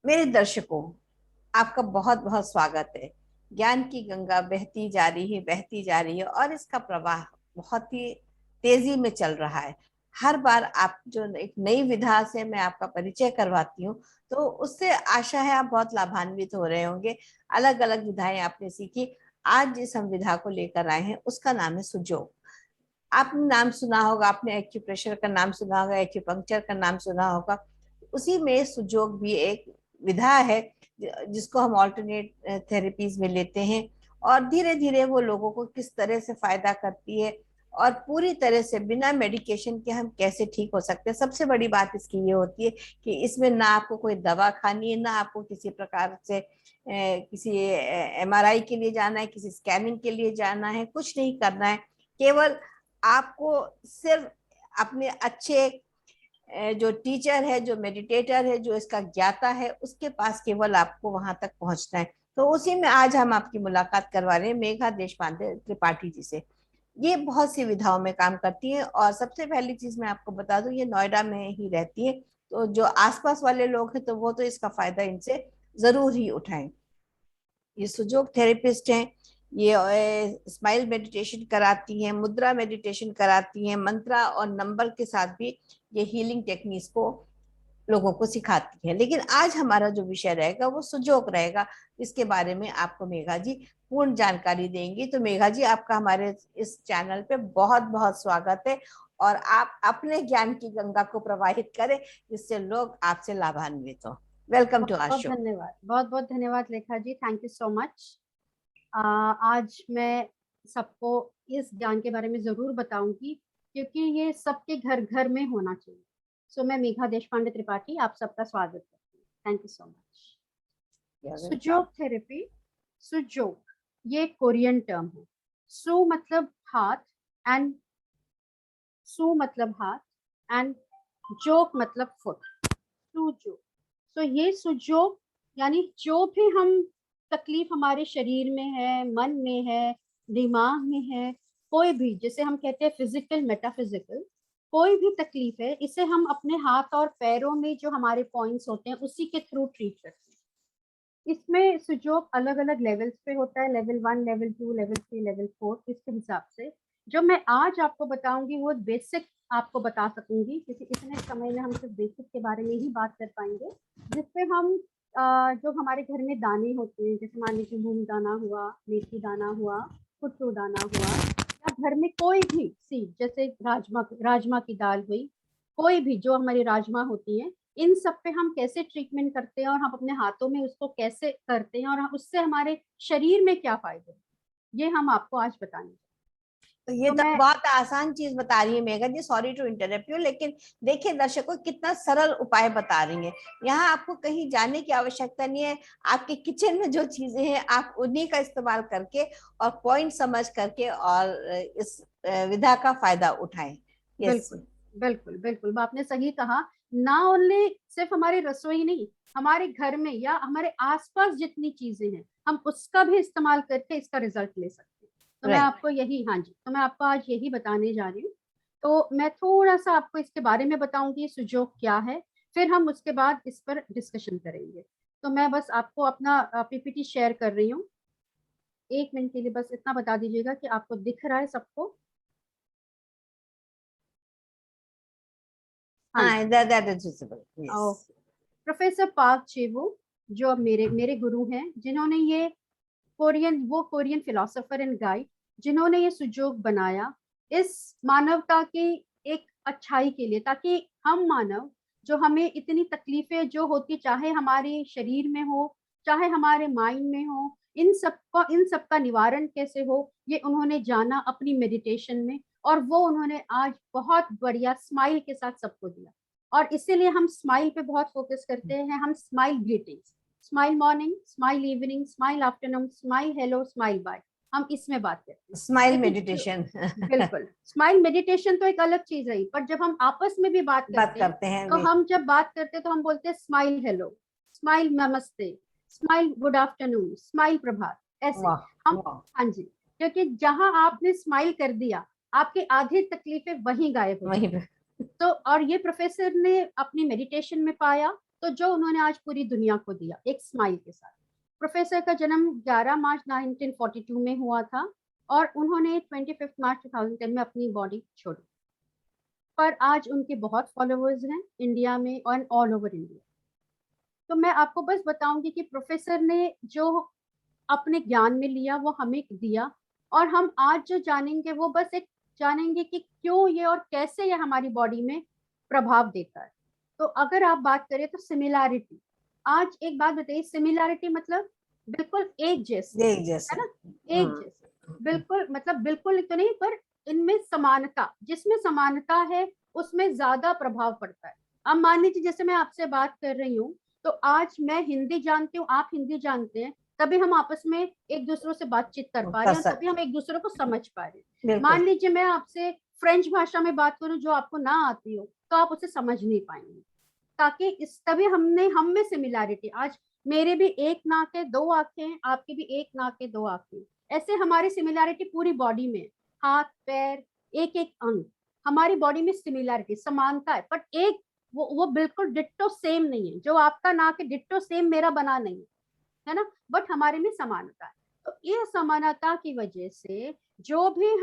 मेरे दर्शकों, आपका बहुत बहुत स्वागत है। ज्ञान की गंगा बहती जा रही है, बहती जा रही है और इसका प्रवाह बहुत ही तेजी में चल रहा है। हर बार आप जो एक नई विधा से मैं आपका परिचय करवाती हूँ, तो उससे आशा है आप बहुत लाभान्वित हो रहे होंगे। अलग अलग विधाएं आपने सीखी। आज जिस हम विधा को लेकर आए हैं उसका नाम है सुजोग। आपने नाम सुना होगा, आपने एक्यूप्रेशर का नाम सुना होगा, एक्यूपंक्चर का नाम सुना होगा। उसी में सुजोग भी एक विधा है जिसको हम ऑल्टरनेट थेरेपीज में लेते हैं। और धीरे धीरे वो लोगों को किस तरह से फायदा करती है और पूरी तरह से बिना मेडिकेशन के हम कैसे ठीक हो सकते हैं। सबसे बड़ी बात इसकी ये होती है कि इसमें ना आपको कोई दवा खानी है, ना आपको किसी प्रकार से किसी एमआरआई के लिए जाना है, किसी स्कैनिंग के लिए जाना है, कुछ नहीं करना है। केवल आपको सिर्फ अपने अच्छे जो टीचर है, जो मेडिटेटर है, जो इसका ज्ञाता है, उसके पास केवल आपको वहां तक पहुंचना है। तो उसी में आज हम आपकी मुलाकात करवा रहे हैं मेघा देशपांडे त्रिपाठी जी से। ये बहुत सी विधाओं में काम करती है और सबसे पहली चीज मैं आपको बता दूं, ये नोएडा में ही रहती है। तो जो आसपास वाले लोग हैं तो वो तो इसका फायदा इनसे जरूर ही उठाएं। ये सुजोग थेरेपिस्ट हैं। ये स्माइल मेडिटेशन कराती हैं, मुद्रा मेडिटेशन कराती हैं, मंत्रा और नंबर के साथ भी ये हीलिंग टेक्निक्स को लोगों को सिखाती है। लेकिन आज हमारा जो विषय रहेगा वो सुजोग रहेगा। इसके बारे में आपको मेघा जी पूर्ण जानकारी देंगी। तो मेघा जी, आपका हमारे इस चैनल पे बहुत बहुत स्वागत है। और आप अपने ज्ञान की गंगा को प्रवाहित करें जिससे लोग आपसे लाभान्वित हो। वेलकम टू बहुत आवर बहुत शो। धन्यवाद, बहुत बहुत धन्यवाद लेखा जी, थैंक यू सो मच। आज मैं सबको इस ज्ञान के बारे में जरूर बताऊंगी क्योंकि ये सबके घर घर में होना चाहिए। सो मैं मेघा देशपांडे त्रिपाठी आप सबका स्वागत करती हूँ। Thank you so much. Sujok therapy, Sujok ये कोरियन टर्म है। सु मतलब हाथ, एंड सु मतलब हाथ, एंड जोक मतलब फुट। सुजोग, तो ये सुजोग यानी जो भी हम तकलीफ हमारे शरीर में है, मन में है, दिमाग में है, कोई भी, जैसे हम कहते हैं फिजिकल मेटाफिजिकल, कोई भी तकलीफ है, इसे हम अपने हाथ और पैरों में जो हमारे पॉइंट्स होते हैं उसी के थ्रू ट्रीट करते हैं। इसमें सुजोग अलग अलग लेवल्स पे होता है, लेवल 1, लेवल 2, लेवल 3, लेवल 4, इसके हिसाब से। जो मैं आज आपको बताऊंगी वो बेसिक आपको बता सकूंगी क्योंकि इतने समय में हम सिर्फ बेसिक के बारे में ही बात कर पाएंगे, जिसपे हम जो हमारे घर में दाने होते हैं, जैसे मान लीजिए मूंग दाना हुआ, मेथी दाना हुआ, कुट्टू दाना हुआ, या घर में कोई भी सीड, जैसे राजमा राजमा की दाल हुई, कोई भी जो हमारी राजमा होती है, इन सब पे हम कैसे ट्रीटमेंट करते हैं और हम अपने हाथों में उसको कैसे करते हैं और उससे हमारे शरीर में क्या फायदे हैं, ये हम आपको आज बताएंगे। तो ये तो तो मैं बहुत आसान चीज बता रही है मेघा जी, सॉरी टू इंटरप्ट यू, लेकिन देखिए दर्शकों कितना सरल उपाय बता रही हैं। यहाँ आपको कहीं जाने की आवश्यकता नहीं है। आपके किचन में जो चीजें हैं आप उन्हीं का इस्तेमाल करके और पॉइंट समझ करके और इस विधा का फायदा उठाएं। यस। बिल्कुल बिल्कुल बिल्कुल आपने सही कहा। ना ओनली सिर्फ हमारी रसोई नहीं, हमारे घर में या हमारे आसपास जितनी चीजें हैं, हम उसका भी इस्तेमाल करके इसका रिजल्ट ले सकते हैं। तो मैं राइट। आपको यही, हाँ जी, तो मैं आपको आज यही बताने जा रही हूँ। तो मैं थोड़ा सा आपको इसके बारे में बताऊंगी सुजोग क्या है, फिर हम उसके बाद इस पर डिस्कशन करेंगे। तो मैं बस आपको अपना पीपीटी शेयर कर रही हूँ। 1 मिनट के लिए बस इतना बता दीजिएगा कि आपको दिख रहा है सबको। हाँ हाँ, जी। That is visible, yes. Okay. Professor Park Jaewoo, जो अब मेरे मेरे गुरु हैं, जिन्होंने ये कोरियन फिलोसोफर एंड गाइड, जिन्होंने ये सुजोग बनाया इस मानवता की एक अच्छाई के लिए, ताकि हम मानव, जो हमें इतनी तकलीफें जो होती, चाहे हमारे शरीर में हो, चाहे हमारे माइंड में हो, इन सब का निवारण कैसे हो, ये उन्होंने जाना अपनी मेडिटेशन में। और वो उन्होंने आज बहुत बढ़िया स्माइल के साथ सबको दिया। और इसीलिए हम स्माइल पे बहुत फोकस करते हैं। हम smile greetings, smile morning, smile evening, smile afternoon, smile hello, smile bye, हम इसमें बात करते हैं। स्माइल लेकिन जो, मेडिटेशन बिल्कुल, स्माइल मेडिटेशन तो एक अलग चीज रही, पर जब हम आपस में भी बात बात करते हैं, करते हैं तो वे। हम जब बात करते हैं तो हम बोलते हैं स्माइल हेलो, स्माइल नमस्ते, स्माइल गुड आफ्टरनून, स्माइल प्रभात, ऐसे वाह। हम। वाह। हाँ जी, क्योंकि जहां आपने स्माइल कर दिया, आपकी आधी तकलीफें वहीं गायब हो वहीं जाती। पे। तो और ये प्रोफेसर ने अपनी मेडिटेशन में पाया। तो जो उन्होंने आज पूरी दुनिया को दिया एक स्माइल के साथ। प्रोफेसर का जन्म 11 मार्च 1942 में हुआ था और उन्होंने 25 मार्च 2010 में अपनी बॉडी छोड़ी। पर आज उनके बहुत फॉलोअर्स हैं इंडिया में और ऑल ओवर इंडिया। तो मैं आपको बस बताऊंगी कि प्रोफेसर ने जो अपने ज्ञान में लिया वो हमें दिया, और हम आज जो जानेंगे वो बस एक जानेंगे कि क्यों ये और कैसे ये हमारी बॉडी में प्रभाव देता है। तो अगर आप बात करें तो सिमिलैरिटी, आज एक बात बताइए, सिमिलैरिटी मतलब बिल्कुल एक जैसे, एक जैसे, है ना, एक जैसे, बिल्कुल मतलब बिल्कुल तो नहीं, पर इनमें समानता, जिसमें समानता है उसमें ज्यादा प्रभाव पड़ता है। अब मान लीजिए जैसे मैं आपसे बात कर रही हूँ, तो आज मैं हिंदी जानती हूँ, आप हिंदी जानते हैं, तभी हम आपस में एक दूसरों से बातचीत कर पा रहे हैं, तभी हम एक दूसरे को समझ पा रहे हैं। मान लीजिए मैं आपसे फ्रेंच भाषा में बात करूं जो आपको ना आती हो, तो आप उसे समझ नहीं पाएंगे, ताकि इस तभी हम में सिमिलैरिटी, आज मेरे भी एक नाक है दो आंखें, आपके भी एक नाक है दो आंखें, ऐसे हमारी सिमिलैरिटी पूरी बॉडी में, हाथ पैर एक एक अंग, हमारी बॉडी में सिमिलैरिटी समानता है, बट एक वो बिल्कुल डिट्टो सेम नहीं है। जो आपका नाक है डिट्टो सेम मेरा बना नहीं है ना, बट हमारे में समानता है। तो ये समानता की वजह से जो भी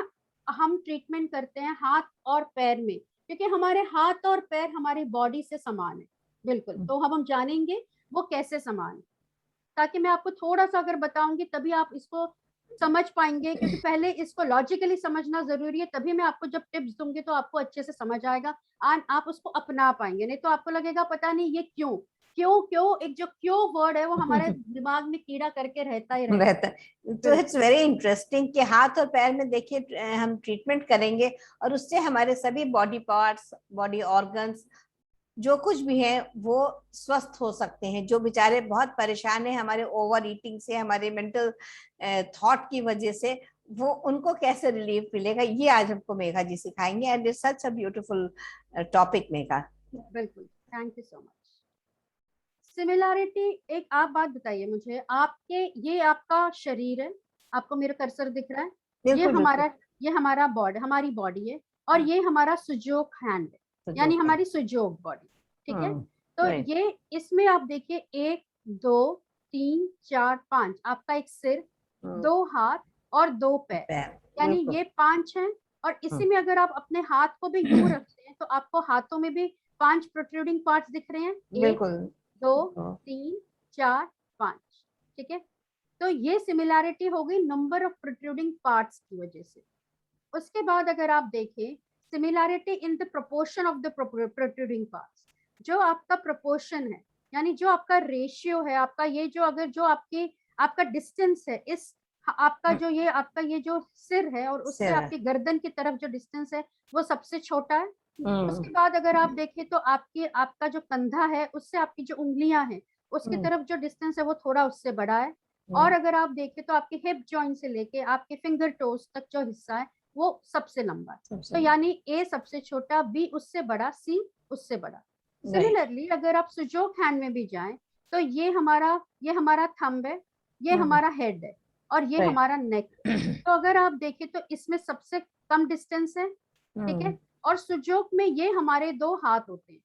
हम ट्रीटमेंट करते हैं हाथ और पैर में, क्योंकि हमारे हाथ और पैर हमारी बॉडी से समान है बिल्कुल, तो हम जानेंगे वो कैसे समान है, ताकि मैं आपको थोड़ा सा अगर बताऊंगी तभी आप इसको समझ पाएंगे, क्योंकि पहले इसको लॉजिकली समझना जरूरी है, तभी मैं आपको जब टिप्स दूंगी तो आपको अच्छे से समझ आएगा और आप उसको अपना पाएंगे, नहीं तो आपको लगेगा पता नहीं ये क्यों क्यों क्यों, एक जो क्यों वर्ड है वो हमारे दिमाग में कीड़ा करके रहता ही रहता है। तो इट्स वेरी इंटरेस्टिंग कि हाथ और पैर में देखिए हम ट्रीटमेंट करेंगे और उससे हमारे सभी बॉडी पार्ट्स, बॉडी ऑर्गन्स जो कुछ भी है वो स्वस्थ हो सकते हैं। जो बेचारे बहुत परेशान हैं हमारे ओवर ईटिंग से, हमारे मेंटल थॉट की वजह से, वो उनको कैसे रिलीफ मिलेगा, ये आज हमको मेघा जी सिखाएंगे। And it's such a beautiful topic Megha. बिल्कुल, thank you so much. Similarity, एक आप बात बताइए मुझे, आपके ये आपका शरीर है, आपको मेरा कर्सर दिख रहा है, ये बिल्कुल बिल्कुल। हमारा ये हमारा बॉडी, हमारी बॉडी है, और ये हमारा सुजोक हैंड है, तो जो यानी है हमारी सुजोक बॉडी, ठीक है। तो राइट। ये इसमें आप देखिए 1 2 3 4 5, आपका एक सिर, दो हाथ और दो पैर, पैर, यानी बिल्कुल। ये 5 हैं। और इसी में अगर आप अपने हाथ को भी यूं रखते हैं तो आपको हाथों में भी 5 प्रोट्रूडिंग पार्ट्स दिख रहे हैं, 1 बिल्कुल। 2 3 4 5, ठीक है। तो ये सिमिलैरिटी हो गई नंबर ऑफ प्रोट्रूडिंग पार्ट्स की वजह से। उसके बाद अगर आप देखें similarity in the proportion of the protruding parts, जो आपका प्रोपोर्शन है, यानी जो आपका रेशियो है, आपका ये जो अगर जो आपकी आपका डिस्टेंस है, इस आपका जो ये आपका ये जो सिर है और उससे सिर है। आपकी गर्दन की तरफ जो डिस्टेंस है वो सबसे छोटा है। उसके बाद अगर आप देखें तो आपकी आपका जो कंधा है उससे आपकी जो उंगलियां हैं उसकी तरफ जो डिस्टेंस है वो थोड़ा उससे बड़ा है। और अगर आप देखें तो आपके हिप जॉइंट से लेके आपके फिंगर टोज तक जो हिस्सा है वो सबसे लंबा है। तो यानी ए सबसे छोटा, बी उससे बड़ा, सी उससे बड़ा। सिमिलरली अगर आप सुजोक हैंड में भी जाएं तो ये हमारा थंब है, ये हमारा हेड है और ये हमारा नेक है। तो अगर आप देखें तो इसमें सबसे कम डिस्टेंस है, ठीक है। और सुजोक में ये हमारे दो हाथ होते हैं,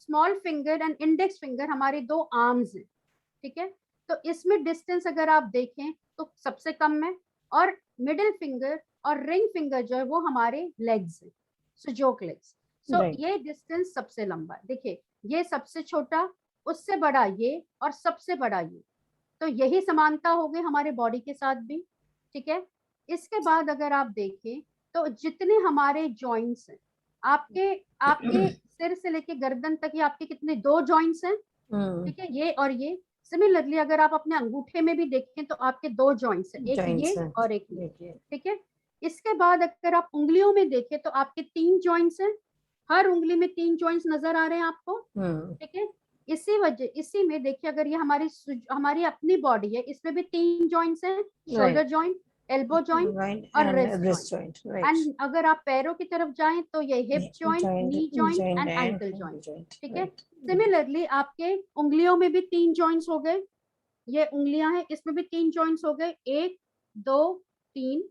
small finger and index finger हमारे दो आर्म्स हैं, ठीक है। तो इसमें डिस्टेंस अगर आप देखें तो सबसे कम है, और मिडिल फिंगर और रिंग फिंगर जो है वो हमारे लेग्स है, सुजोक लेग्स। सो ये डिस्टेंस सबसे लंबा है, देखिए ये सबसे छोटा, उससे बड़ा ये और सबसे बड़ा ये। तो यही समानता हो गई हमारे बॉडी के साथ भी, ठीक है। इसके बाद अगर आप देखें तो जितने हमारे जॉइंट्स हैं, आपके आपके सिर से लेके गर्दन तक ये आपके कितने, दो जॉइंट्स हैं, ठीक है, ये और ये। सिमिलरली अगर आप अपने अंगूठे में भी देखें तो आपके दो जॉइंट्स हैं, एक ये और एक ये, ठीक है। इसके बाद अगर आप उंगलियों में देखें तो आपके 3 जॉइंट्स हैं, हर उंगली में 3 जॉइंट्स नजर आ रहे हैं आपको, ठीक है। इसी में देखिए अगर ये हमारी अपनी बॉडी है, इसमें भी 3 जॉइंट्स हैं, शोल्डर जॉइंट, एल्बो जॉइंट और रिस्ट जॉइंट। एंड अगर आप पैरों की तरफ जाएं तो ये hip joint, knee joint and ankle joint, ठीक है। सिमिलरली आपके उंगलियों में भी 3 जॉइंट्स हो गए, ये उंगलियां हैं इसमें भी 3 जॉइंट्स हो गए, 1 2 3,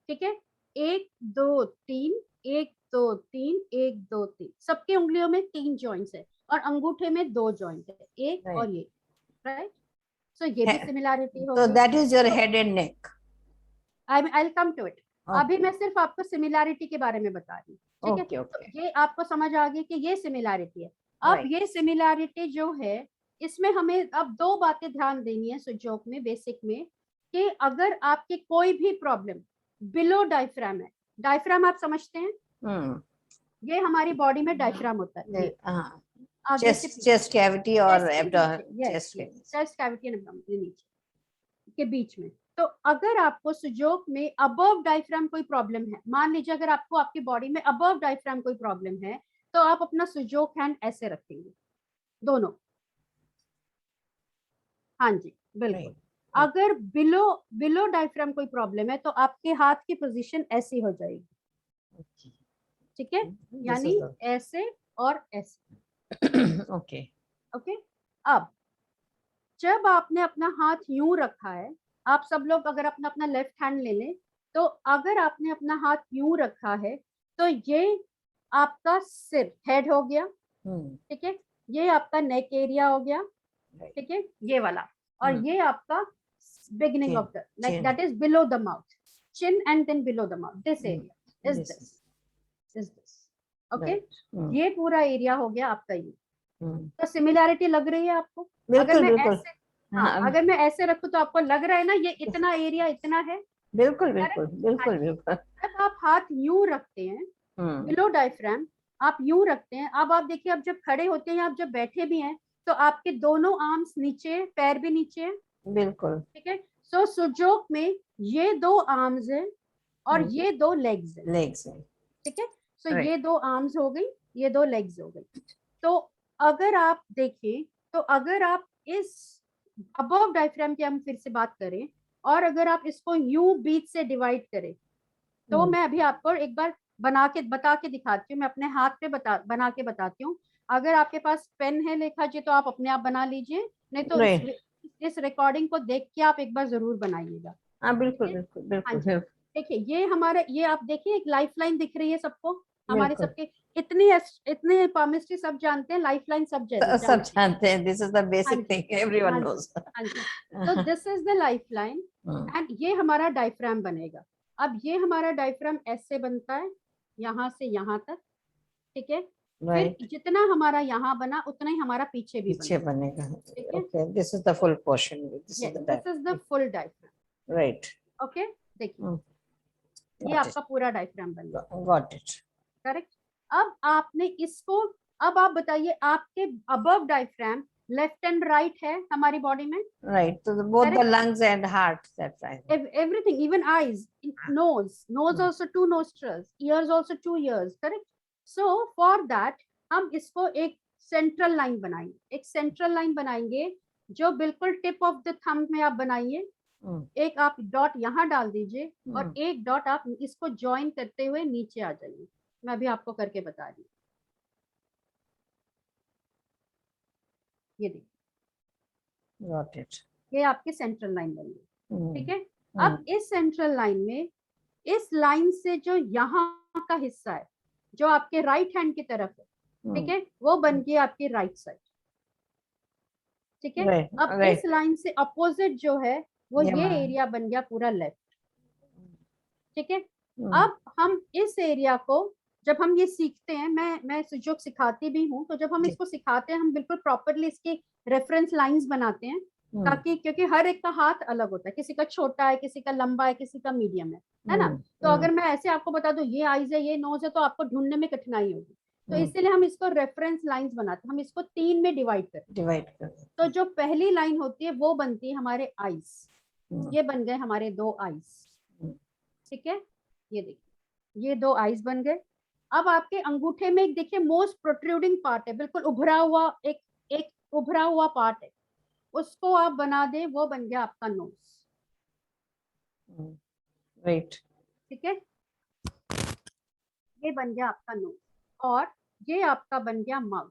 ठीक है, 1 2 3, 1 2 3, 1 2 3, सबके उंगलियों में 3 जॉइंट्स है और अंगूठे में 2 जॉइंट है, एक Right. और ये, राइट। सो ये भी सिमिलैरिटी हो So गई। that is your head and neck. I will come to it. अभी Okay. मैं सिर्फ आपको सिमिलैरिटी के बारे में बता रही हूँ, ठीक है। Okay, तो okay. ये आपको समझ आ गई कि ये सिमिलैरिटी है। अब Right. ये सिमिलैरिटी जो है, इसमें हमें अब 2 बातें ध्यान देनी है सुजोग में, बेसिक में, कि अगर आपकी कोई भी प्रॉब्लम बिलो डायफ्राम है, डायफ्राम आप समझते हैं, Hmm. ये हमारी बॉडी में डायफ्राम होता है, ये आगे से Chest cavity or चेस्ट के abdomen. नीचे, yes Chest yes, cavity. Chest cavity and abdomen के नीचे के बीच में। तो अगर आपको सुजोग में अबव डायफ्राम कोई प्रॉब्लम है, मान लीजिए अगर आपको आपकी बॉडी में अबव डायफ्राम कोई प्रॉब्लम है, तो आप अपना सुजोग हैंड ऐसे रखेंगे, दोनों, हाँ जी बिल्कुल। Right. अगर बिलो बिलो डायफ्राम कोई प्रॉब्लम है, तो आपके हाथ की पोजीशन ऐसी हो जाएगी, Okay. ठीक है, This यानी is the ऐसे और ऐसे, okay. ओके। अब जब आपने अपना हाथ यूं रखा है, आप सब लोग अगर अपना अपना लेफ्ट हैंड ले लें, तो अगर आपने अपना हाथ यूं रखा है, तो ये आपका सिर, हेड हो गया, Hmm. ठीक है, ये आपका नेक एरिया हो गया, Right. ठीक है, ये वाला, और ये आपका beginning Chin. Of the, like Chin. That is below the mouth, chin and then below the mouth, this area is This. This, okay. Right. Hmm. ये पूरा एरिया हो गया आपका ये। Hmm. तो सिमिलैरिटी लग रही है आपको? अगर बिल्कुल मैं बिल्कुल। ऐसे, हाँ, हाँ, अगर मैं ऐसे रखूं तो आपको लग रहा है ना ये इतना एरिया इतना है, बिल्कुल बिल्कुल करेक्ट? हाँ बिल्कुल जी। बिल्कुल। जब आप हाथ यूं रखते हैं, हम्म। बिलो डायफ्राम आप यूं रखते हैं, अब आप देखिए, अब जब खड़े होते हैं, आप जब बैठे भी हैं, तो आपके दोनों आर्म्स नीचे, पैर भी नीचे है, बिल्कुल। ठीक है। सो सुजोग में ये 2 आर्म्स है और ये 2 लेग्स है, लेग्स है। ठीक है। सो Right. ये 2 आर्म्स हो गई, ये 2 लेग्स हो गई। तो अगर आप देखें, तो अगर आप इस अबव डायफ्राम की हम फिर से बात करें, और अगर आप इसको यू बीच से डिवाइड करें, तो मैं अभी आपको एक बार बता के दिखाती हूँ, मैं अपने हाथ पे बना के बताती हूँ। अगर आपके पास पेन है लेखा जी, तो आप अपने आप बना लीजिए, नहीं तो Right. इस रिकॉर्डिंग को देख के आप एक बार जरूर बनाइएगा। हाँ बिल्कुल ठीक है? बिल्कुल हाँ बिल्कुल जी, देखिए ये हमारे, ये आप देखिए एक लाइफ लाइन दिख रही है सबको, हमारे बिल्कुल। सबके, इतनी इतने पामिस्ट्री सब जानते हैं, लाइफ लाइन सब सब जानते हैं। जानते हैं, दिस इज द हाँ बेसिक जी, थिंग एवरीवन हाँ जी, नोज। हाँ जी। तो this is the life line and ये हमारा डायफ्राम बनेगा। अब ये हमारा डायफ्राम ऐसे बनता है, यहाँ से यहाँ तक, ठीक है। फिर राइट। जितना हमारा यहाँ बना, उतना ही हमारा पीछे भी पीछे बनेगा, बनेगा। ठीक है। Okay, this is the full portion, this is the this is the full diaphragm, right. Okay. देखिए ये गॉट इट, आपका पूरा डायफ्राम बन गया, गॉट इट। करेक्ट। अब आपने इसको, अब आप बताइए, आपके above diaphragm left and right है हमारी बॉडी में, राइट, तो both the correct. Lungs and heart, that's right. Everything, even eyes, nose also 2 nostrils, ears also 2 ears, correct. So for that हम इसको एक सेंट्रल लाइन बनाएंगे, एक सेंट्रल लाइन बनाएंगे जो बिल्कुल टिप ऑफ द थंब में आप बनाइए, एक आप डॉट यहाँ डाल दीजिए और एक डॉट आप इसको ज्वाइन करते हुए नीचे आ जाइए। मैं अभी आपको करके बता रही हूँ, ये देखिए, गॉट इट। ये आपकी सेंट्रल लाइन बन गई, ठीक है। हम्म। अब इस सेंट्रल लाइन में, इस लाइन से जो यहाँ का हिस्सा है, जो आपके राइट हैंड की तरफ है, ठीक है, वो बन गई आपकी राइट साइड, ठीक है। राइट अब इस राइट। लाइन से अपोजिट जो है, वो ये ये हमारा एरिया बन गया पूरा लेफ्ट, ठीक है। हम्म, अब हम इस एरिया को, जब हम ये सीखते हैं, मैं सुजोग सिखाती भी हूँ, तो जब हम जी। इसको सिखाते हैं, हम बिल्कुल प्रॉपरली इसकी रेफरेंस लाइंस बनाते हैं, ताकि, क्योंकि हर एक का हाथ अलग होता है, किसी का छोटा है, किसी का लंबा है, किसी का मीडियम है ना। तो अगर मैं ऐसे आपको बता दूं ये आईज है, ये नोज है, तो आपको ढूंढने में कठिनाई होगी। तो इसीलिए हम इसको रेफरेंस लाइंस बनाते हैं, हम इसको 3 में डिवाइड करते हैं। डिवाइड कर। तो जो पहली लाइन होती है वो बनती है हमारे आईज, ये बन गए हमारे 2 आईज, ठीक है। ये देखिए ये 2 आईज बन गए। अब आपके अंगूठे में एक देखिए मोस्ट प्रोट्रूडिंग पार्ट है, बिल्कुल उभरा हुआ एक एक उभरा हुआ पार्ट है, उसको आप बना दे, वो बन गया आपका नोज, राइट। ठीक है। ये बन गया आपका नोज और ये आपका बन गया माउथ,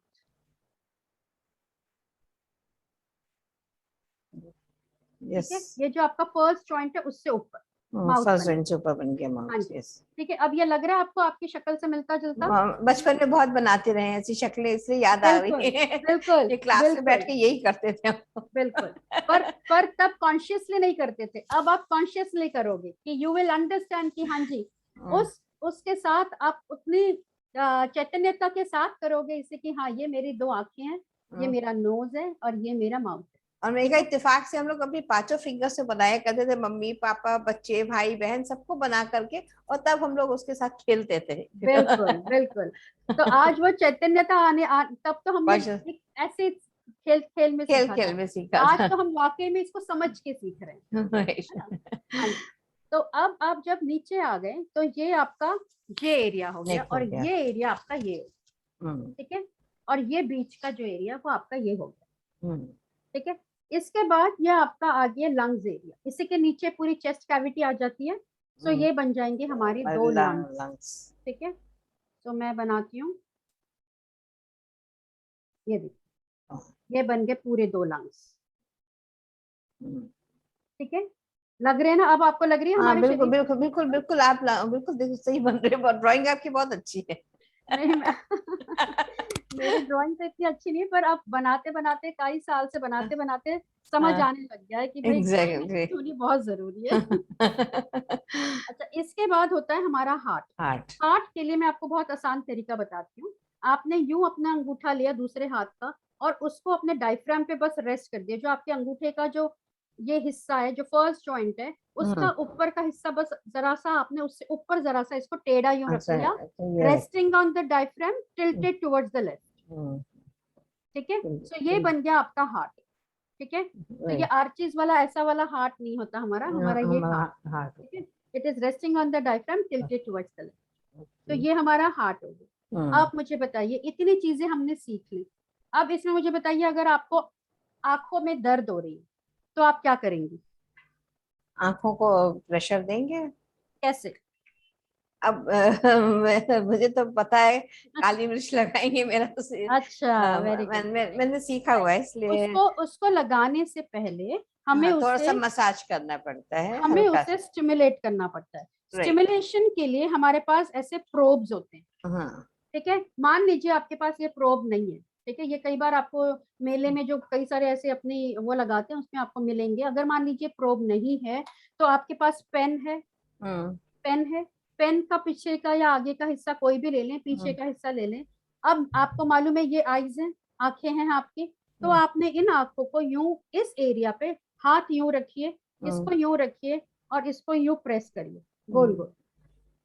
यस। ठीक है। ये जो आपका फर्स्ट जॉइंट है उससे ऊपर, माउथ फर्स्ट बन बेंच गया। ऊपर बन गया हाँ माउथ, जी, यस। ठीक है। अब ये लग रहा है आपको आपकी शक्ल से मिलता जुलता? बचपन में बहुत बनाते रहे हैं ऐसी शक्लें, इसलिए याद आ बिल्कुल, रही है। बिल्कुल, ये क्लास में बैठ बिल्कुल, के यही करते थे हम। बिल्कुल। पर तब कॉन्शियसली नहीं करते थे, अब आप कॉन्शियसली करोगे कि यू विल अंडरस्टैंड कि हाँ जी, हम्म, उसके साथ आप उतनी चैतन्यता के साथ करोगे इसे कि हाँ ये मेरी दो आंखें हैं, ये हम्म। मेरा नोज है और ये मेरा माउथ है। और मेरे ठीक का है, इत्तेफाक से हम लोग अपनी पांचों फिंगर से बनाया करते थे, मम्मी पापा बच्चे भाई बहन सबको बना करके, और तब हम लोग उसके साथ खेलते थे। बिल्कुल, बिल्कुल। तो आज वो चैतन्यता तब तो हमने बस एक ऐसे खेल खेल में खेल सीखा खेल था, में सीखा आज था। तो हम वाकई में इसको समझ के सीख रहे हैं, है ना? हाँ जी। तो अब आप जब नीचे आ गए तो ये आपका ये एरिया हो गया, एक हो और गया। ये एरिया आपका ये, हम्म। ठीक है। और ये बीच का जो एरिया वो आपका ये हो गया, हम्म। ठीक है। इसके बाद ये आपका आ गया लंग्स एरिया, इसी के नीचे पूरी चेस्ट कैविटी आ जाती है। सो हम्म। ये बन जाएंगे हमारी दो लंग्स, लंग्स। ठीक है। तो मैं बनाती हूँ, ये देखिए, ये बन गए पूरे दो लंग्स, ठीक है। लग रहे हैं ना, अब आपको लग रही है हाँ हमारे बिल्कुल शरीर बिल्कुल बिल्कुल बिल्कुल, आप बिल्कुल देखो सही बन रहे हो, ड्राइंग आपकी बहुत अच्छी है। नहीं मैं मेरी ड्राइंग तो इतनी अच्छी नहीं है, पर अब बनाते बनाते कई साल से बनाते बनाते समझ हाँ आने लग गया है कि भाई ड्राइंग एग्जैक्टली। अच्छी होनी बहुत जरूरी है। अच्छा, इसके बाद होता है हमारा हार्ट। हार्ट। हार्ट के लिए मैं आपको बहुत आसान तरीका बताती हूँ। आपने यूं अपना अंगूठा लिया दूसरे हाथ का, और उसको अपने डायफ्राम पे बस रेस्ट कर दिया, जो आपके अंगूठे का जो ये हिस्सा है, जो फर्स्ट जॉइंट है, उसका ऊपर का हिस्सा बस जरा सा आपने उससे ऊपर जरा सा इसको टेढ़ा यूं रख अच्छा लिया, अच्छा, ये रख। Resting on the diaphragm tilted towards the left, hmm. ठीक है। सो ये बन गया आपका हार्ट, ठीक है। तो ये राइट। आर्चिस वाला ऐसा वाला हार्ट नहीं होता हमारा, हमारा ये हमारा हार्ट, हार्ट। ठीक है। It is resting on the diaphragm tilted towards the left. तो ये हमारा हार्ट हो गया। हम्म। आप मुझे बताइए, इतनी चीजें हमने सीख ली, अब इसमें मुझे बताइए, अगर आपको आंखों में दर्द हो रही है तो आप क्या करेंगी? आंखों को प्रेशर देंगे। कैसे? अब मुझे तो पता है, काली मिर्च लगाएंगे, मेरा तो अच्छा, वेरी गुड, वेरी मैंने सीखा गुड। हुआ है इसलिए। उसको उसको लगाने से पहले हमें हाँ, थोड़ा सा उसे मसाज करना पड़ता है हमें हल्का उसे सा। स्टिमुलेट करना पड़ता है। राइट। स्टिमुलेशन के लिए हमारे पास ऐसे प्रोब्स होते हैं, हाँ। ठीक है। मान लीजिए आपके पास ये प्रोब नहीं है, ठीक है। ये कई बार आपको मेले में जो कई सारे ऐसे अपनी वो लगाते हैं उसमें आपको मिलेंगे। अगर मान लीजिए प्रोब नहीं है तो आपके पास पेन है, हम्म। पेन है, पेन का पीछे का या आगे का हिस्सा कोई भी ले लें, पीछे हम्म। का हिस्सा ले लें। अब आपको मालूम है ये आईज हैं, आंखें हैं आपकी, तो हम्म। आपने इन आंखों को यूं इस एरिया पे हाथ यूं रखिए, हम्म। इसको यूं रखिए और इसको यूं प्रेस करिए, गोल हम्म। गोल।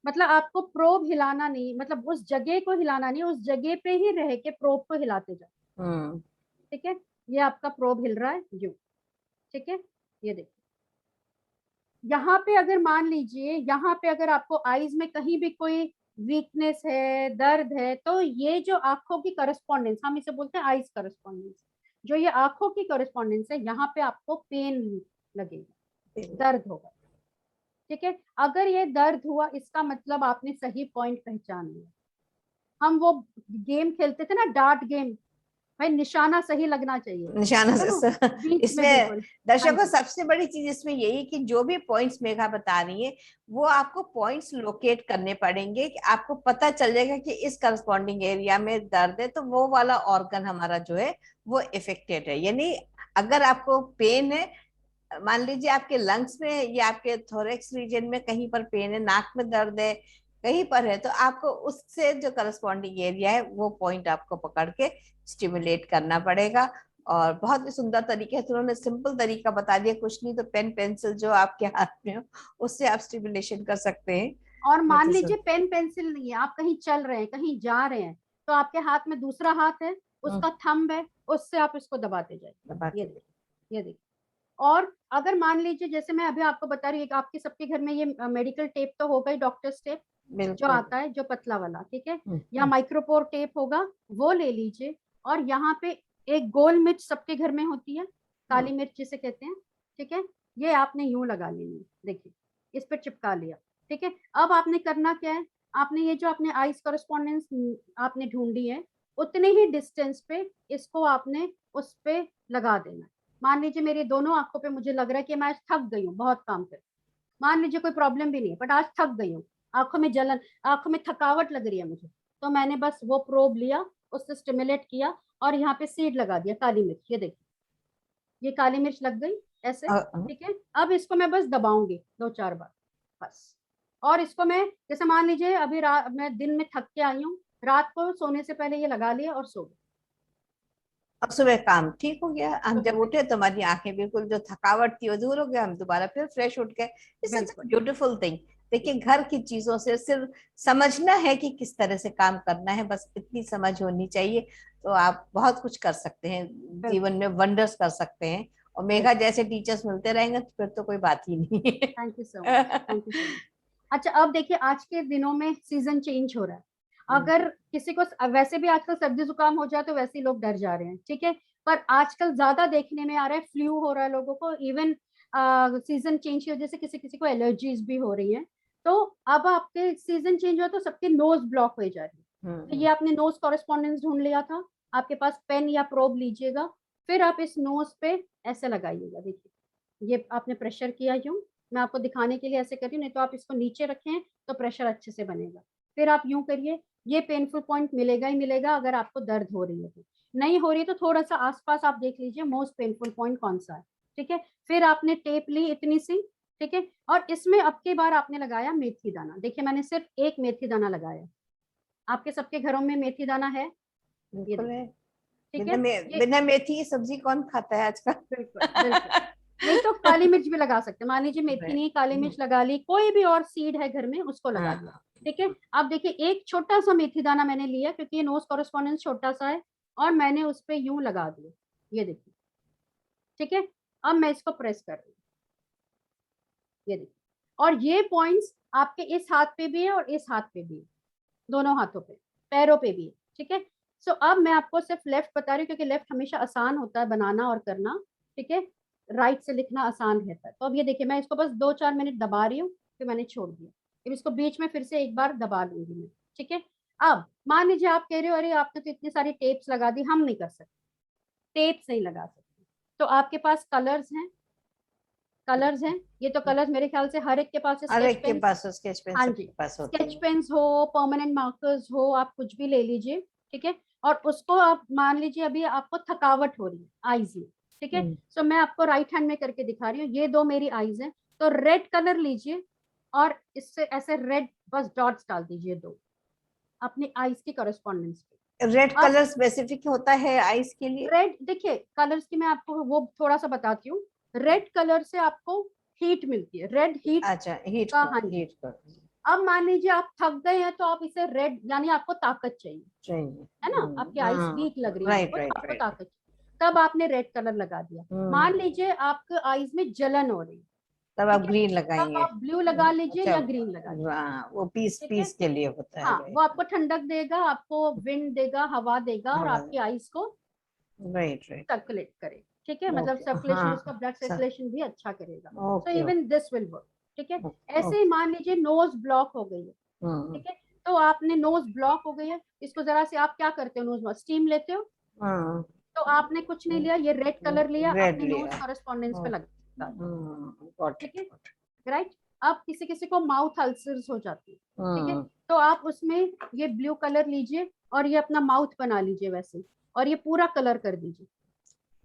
मतलब आपको प्रोब हिलाना नहीं, मतलब उस जगह को हिलाना नहीं, उस जगह पे ही रह के प्रोब को हिलाते जाओ, हम्म। ठीक है। ये आपका प्रोब हिल रहा है यूं, ठीक है। ये देखिए, यहाँ पे अगर मान लीजिए, यहाँ पे अगर आपको आईज में कहीं भी कोई वीकनेस है, दर्द है, तो ये जो आंखों की करस्पॉन्डेंस, हम इसे बोलते हैं आईज करस्पॉन्डेंस, जो ये आंखों की करस्पॉन्डेंस है, यहाँ पे आपको पेन लगेगा, दर्द होगा, ठीक है। अगर ये दर्द हुआ इसका मतलब आपने सही पॉइंट पहचान लिया। हम वो गेम खेलते थे ना, डार्ट गेम, भाई निशाना सही लगना चाहिए, निशाना है ना, बीच में इसमें बिल्कुल। हाँ दर्शकों जी, सबसे बड़ी चीज इसमें यही कि जो भी पॉइंट्स मेघा बता रही है, वो आपको पॉइंट्स लोकेट करने पड़ेंगे, कि आपको पता चल जाएगा कि इस करस्पॉन्डिंग एरिया में दर्द है, तो वो वाला ऑर्गन हमारा जो है वो इफेक्टेड है। यानी अगर आपको पेन है, मान लीजिए आपके लंग्स में या आपके थोरेक्स रीजन में कहीं पर पेन है, नाक में दर्द है, कहीं पर है, तो आपको उससे जो करस्पॉन्डिंग एरिया है वो पॉइंट आपको पकड़ के स्टिमुलेट करना पड़ेगा। और बहुत ही सुंदर तरीके से उन्होंने सिंपल तरीका बता दिया, कुछ नहीं तो पेन पेंसिल जो आपके हाथ में हो उससे आप स्टिमुलेशन कर सकते हैं। और मैं मान तो लीजिए पेन पेंसिल नहीं है, आप कहीं चल रहे हैं, कहीं जा रहे हैं, तो आपके हाथ में दूसरा हाथ है, उसका थंब है, उससे आप इसको दबाते जाइए। ये बात। देखिए, ये देखिए। और अगर मान लीजिए, जैसे मैं अभी आपको बता रही हूँ, आपके सबके घर में ये मेडिकल टेप तो होगा ही, डॉक्टर्स टेप जो बिल्कुल। आता है, जो पतला वाला, ठीक है। या माइक्रोपोर टेप होगा, वो ले लीजिए। और यहाँ पे एक गोल मिर्च सबके घर में होती है, काली मिर्च जिसे कहते हैं, ठीक है। ये आपने यूं लगा लेनी है, देखिए, इस पर चिपका लिया, ठीक है। अब आपने करना क्या है, आपने ये जो आपने आइस कॉरेस्पॉन्डेंस आपने ढूंढी है, उतने ही डिस्टेंस पे इसको आपने उस पे लगा देना है। मान लीजिए मेरी दोनों आंखों पे मुझे लग रहा है कि मैं थक गई हूँ बहुत काम कर, मान लीजिए कोई प्रॉब्लम भी नहीं है, बट आज थक गई हूँ, आंखों में जलन, आंखों में थकावट लग रही है मुझे, तो मैंने बस वो प्रोब लिया, उससे स्टिमुलेट किया और यहाँ पे सीड लगा दिया, काली मिर्च, ये देखिए ये काली मिर्च लग गई ऐसे, ठीक है। अब इसको मैं बस दबाऊंगी 2-4 बार बस। और इसको मैं जैसे मान लीजिए अभी मैं दिन में थक के आई हूँ, रात को सोने से पहले ये लगा लिया और सो गई। अब सुबह काम ठीक हो गया, हम जब बिल्कुल उठे तो हमारी आंखें बिल्कुल, जो थकावट थी वो दूर हो गया, हम दोबारा फिर फ्रेश उठ गए। इट्स सच बिल्कुल ब्यूटीफुल थिंग। देखिए, घर की चीजों से सिर्फ समझना है कि किस तरह से काम करना है, बस इतनी समझ होनी चाहिए, तो आप बहुत कुछ कर सकते हैं, जीवन बिल्कुल में वंडर्स कर सकते हैं। और मेघा बिल्कुल। जैसे टीचर्स मिलते रहेंगे तो फिर तो कोई बात ही नहीं थैंक यू सो मच, है। Thank you so much. अच्छा अब देखिए आज के दिनों में सीजन चेंज हो रहा है, अगर किसी को वैसे भी आजकल सर्दी जुकाम हो जाए तो वैसे ही लोग डर जा रहे हैं, ठीक है। पर आजकल ज्यादा देखने में आ रहा है, फ्लू हो रहा है लोगों को, इवन सीजन चेंज की वजह से किसी किसी को एलर्जीज भी हो रही हैं। तो अब आपके सीजन चेंज हुआ तो सबके नोज ब्लॉक हो जा रही है, तो ये आपने नोज कॉरेस्पॉन्डेंस ढूंढ लिया था, आपके पास पेन या प्रोब लीजिएगा, फिर आप इस नोज पे ऐसे लगाइएगा, देखिए ये आपने प्रेशर किया यूं, मैं आपको दिखाने के लिए ऐसे कर रही हूँ, नहीं तो आप इसको नीचे रखें तो प्रेशर अच्छे से बनेगा। फिर आप यूं करिए, ये पेनफुल पॉइंट मिलेगा ही मिलेगा, अगर आपको दर्द हो रही है तो, नहीं हो रही है तो थोड़ा सा आसपास आप देख लीजिए मोस्ट पेनफुल पॉइंट कौन सा है, ठीक है। फिर आपने टेप ली इतनी सी, ठीक है, और इसमें अब की बार आपने लगाया मेथी दाना, देखिए मैंने सिर्फ एक मेथी दाना लगाया, आपके सबके घरों में मेथी दाना है, ये बिल्कुल है। देखिए, ठीक है ये, बिना मेथी की सब्जी कौन खाता है आजकल? बिल्कुल बिल्कुल। नहीं तो काली मिर्च भी लगा सकते हैं, मान लीजिए मेथी नहीं काली मिर्च लगा ली, कोई भी और सीड है घर में उसको लगा दिया, हाँ, ठीक है। अब देखिए एक छोटा सा मेथी दाना मैंने लिया क्योंकि ये नोज कॉरेस्पॉन्डेंस छोटा सा है, और मैंने उस पर यूं लगा दिया, ये देखिए, ठीक है। अब मैं इसको प्रेस कर रही हूँ, ये देखिए, और ये पॉइंट्स आपके इस हाथ पे भी है और इस हाथ पे भी है, दोनों हाथों पे, पैरों पे भी है, ठीक है। सो अब मैं आपको सिर्फ लेफ्ट बता रही हूँ क्योंकि लेफ्ट हमेशा आसान होता है बनाना और करना, ठीक है, राइट से लिखना आसान रहता है। तो अब ये देखिए मैं इसको बस 2-4 मिनट दबा रही हूँ, फिर मैंने छोड़ दिया, फिर इसको बीच में फिर से एक बार दबा लूंगी मैं, ठीक है। अब मान लीजिए आप कह रहे हो अरे आपने तो इतनी सारी टेप्स लगा दी, हम नहीं कर सकते, टेप्स नहीं लगा सकते, तो आपके पास कलर्स हैं, कलर्स हैं, ये तो कलर्स मेरे ख्याल से हर एक के पास है, हर स्केच एक के पेन, पास स्केच पेन हाँ जी, सबके पास होते स्केच हैं। पेन्स हो, परमानेंट मार्कर्स हो, आप कुछ भी ले लीजिए, ठीक है। और उसको आप मान लीजिए अभी आपको थकावट हो रही है आईज में, ठीक है, सो मैं आपको राइट हैंड में करके दिखा रही हूँ, ये दो मेरी आईज है, तो रेड कलर लीजिए और इससे ऐसे रेड बस डॉट्स डाल दीजिए दो अपनी आईज की कॉरेस्पॉन्डेंस पे। रेड अब कलर स्पेसिफिक होता है आईज के लिए? रेड देखिए कलर्स की मैं आपको वो थोड़ा सा बताती हूँ, रेड कलर से आपको हीट मिलती है, रेड हीट अच्छा, हीट का, को, हाँ जी। हीट को अब मान लीजिए आप थक गए हैं तो आप इसे रेड, यानी आपको ताकत चाहिए, चाहिए। है ना, आपकी आईज वीक लग रही है राइट आपको तो राइट आपको राइट। ताकत चाहिए, तब आपने रेड कलर लगा दिया। मान लीजिए आपके आईज में जलन हो रही है, तब आप ठीक है, ग्रीन तब लगाएंगे। आप ब्लू लगा लीजिए अच्छा, या ग्रीन लगा लीजिए, हाँ, वो पीस ठीक है। पीस के लिए होता है, हाँ वो राइट। आपको ठंडक देगा, आपको विंड देगा, हवा देगा, और हवा, आपकी आईज को राइट राइट। सर्कुलेट करे, ठीक है, मतलब ओके, सर्कुलेशन, उसका हाँ ब्लड सर। सर्कुलेशन भी अच्छा करेगा, so okay even this will work, ठीक है। ओके ऐसे ही ओके। मान लीजिए नोज ब्लॉक हो गई है, ठीक है, तो आपने नोज ब्लॉक हो गई है, इसको जरा से आप क्या करते हो, नोज में स्टीम लेते हो, हाँ, तो आपने कुछ नहीं लिया, ये रेड कलर लिया रेड अपने नोज लिया। कॉरेस्पॉन्डेंस पे लगा दिया, गॉट ठीक इट। है, राइट। अब किसी किसी को माउथ अल्सर्स हो जाती है, ठीक है, हाँ, तो आप उसमें ये ब्लू कलर लीजिए और ये अपना माउथ बना लीजिए वैसे, और ये पूरा कलर कर दीजिए।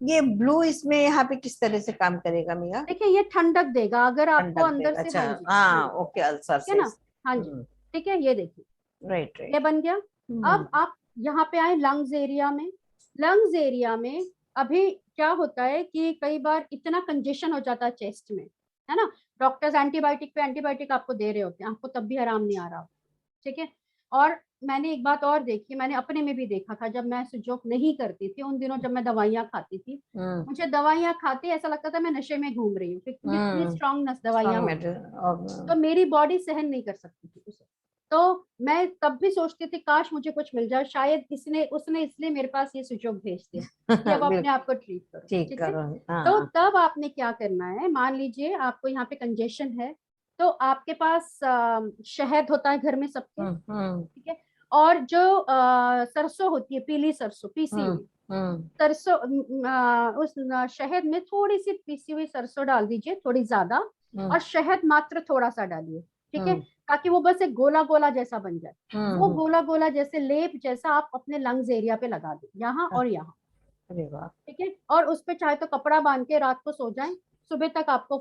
ये ब्लू इसमें यहाँ पे किस तरह से काम करेगा मिया? देखिए ये ठंडक देगा अगर आपको ठंडक अंदर देगा, से, अच्छा। हाँ जी, हाँ हाँ, जी, ओके, अल्सर ठीक है से। ना, हाँ जी, ठीक है, ये देखिए राइट ये राइट। बन गया। अब आप यहाँ पे आए लंग्स एरिया में, लंग्स एरिया में अभी क्या होता है कि कई बार इतना कंजेशन हो जाता है चेस्ट में, है ना, डॉक्टर्स एंटीबायोटिक पे एंटीबायोटिक आपको दे रहे होते हैं, आपको तब भी आराम नहीं आ रहा, ठीक है। और मैंने एक बात और देखी, मैंने अपने में भी देखा था, जब मैं सुजोक नहीं करती थी उन दिनों, जब मैं दवाइयाँ खाती थी, मुझे दवाइयाँ खाते ऐसा लगता था मैं नशे में घूम रही हूँ, क्योंकि इतनी स्ट्रांग दवाइयाँ स्ट्रॉन्ग होती, तो मेटल। मेरी बॉडी सहन नहीं कर सकती थी उसे, तो मैं तब भी सोचती थी काश मुझे कुछ मिल जाए, शायद इसने उसने इसलिए मेरे पास ये सुजोग भेज दिया कि अब अपने बिल्कुल, आप को ट्रीट करो, ठीक ठीक है। करो। तो हाँ। तब आपने क्या करना है, मान लीजिए आपको यहाँ पे कंजेशन है, तो आपके पास शहद होता है घर में सबके, हम्म। ठीक है, और जो सरसों होती है, पीली सरसों पीसी हम्म हुई हम्म सरसों, उस शहद में थोड़ी सी पीसी हुई सरसों डाल दीजिए, थोड़ी ज्यादा, और शहद मात्र थोड़ा सा डालिए, ठीक है, ताकि वो बस एक गोला गोला जैसा बन जाए। वो गोला गोला जैसे लेप जैसा आप अपने लंग्स एरिया पे लगा दें, यहाँ और यहाँ। अरे वाह। ठीक है, और उस पे चाहे तो कपड़ा बांध के रात को सो जाएं, सुबह तक आपको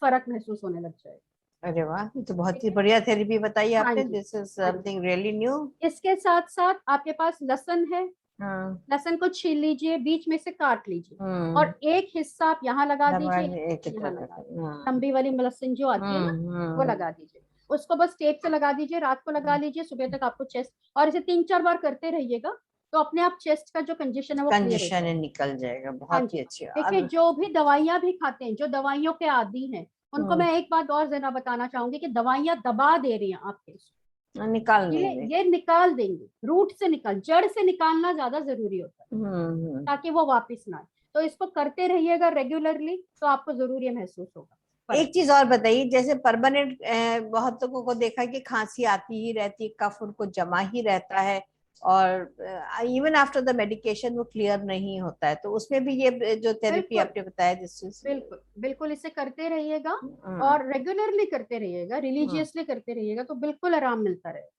फर्क महसूस होने लग जाएगा। अरे वाह, ये तो बहुत ही बढ़िया थेरेपी बताई हाँ आपने। जी, दिस इज हाँ जी। Something really new. इसके साथ साथ आपके पास लहसुन है, हाँ। लहसुन को छील लीजिए, बीच में से काट लीजिए, हम्म। और एक हिस्सा आप यहाँ लगा दबा दीजिए, एक की यहाँ लगा तरफ। दीजिए, हाँ। लंबी वाली लहसुन जो आती है ना, वो लगा दीजिए। उसको बस टेप से लगा दीजिए, रात को लगा लीजिए, सुबह तक आपको चेस्ट, और इसे 3-4 बार करते रहिएगा, तो अपने आप चेस्ट का जो कंजेशन है वो क्लियर हो कंजेशन जाएगा। निकल जाएगा। हाँ बहुत जी। ही अच्छी। देखिए, और जो भी दवाइयां भी खाते हैं, जो दवाइयों के आदी हैं, उनको हम्म, मैं एक बात और जरा बताना चाहूंगी कि दवाइयां दबा दे रही हैं आपके, निकाल देंगे। ये निकाल देंगे, रूट से निकाल, जड़ से निकालना ज्यादा जरूरी होता है, ताकि वो वापस ना आए। तो इसको करते रहिएगा रेगुलरली, तो आपको जरूर ये महसूस होगा फर्क। एक चीज और बताइए, जैसे परमानेंट बहुत लोगों को देखा कि खांसी आती ही रहती है, कफ उनको जमा ही रहता है, और इवन आफ्टर द मेडिकेशन वो क्लियर नहीं होता है, तो उसमें भी ये जो थेरेपी बिल्कुल आपने बताया जिससे। बिल्कुल बिल्कुल, इसे करते रहिएगा, हाँ। और रेगुलरली करते रहिएगा, हाँ। रिलीजियसली करते रहिएगा, तो बिल्कुल आराम मिलता रहेगा।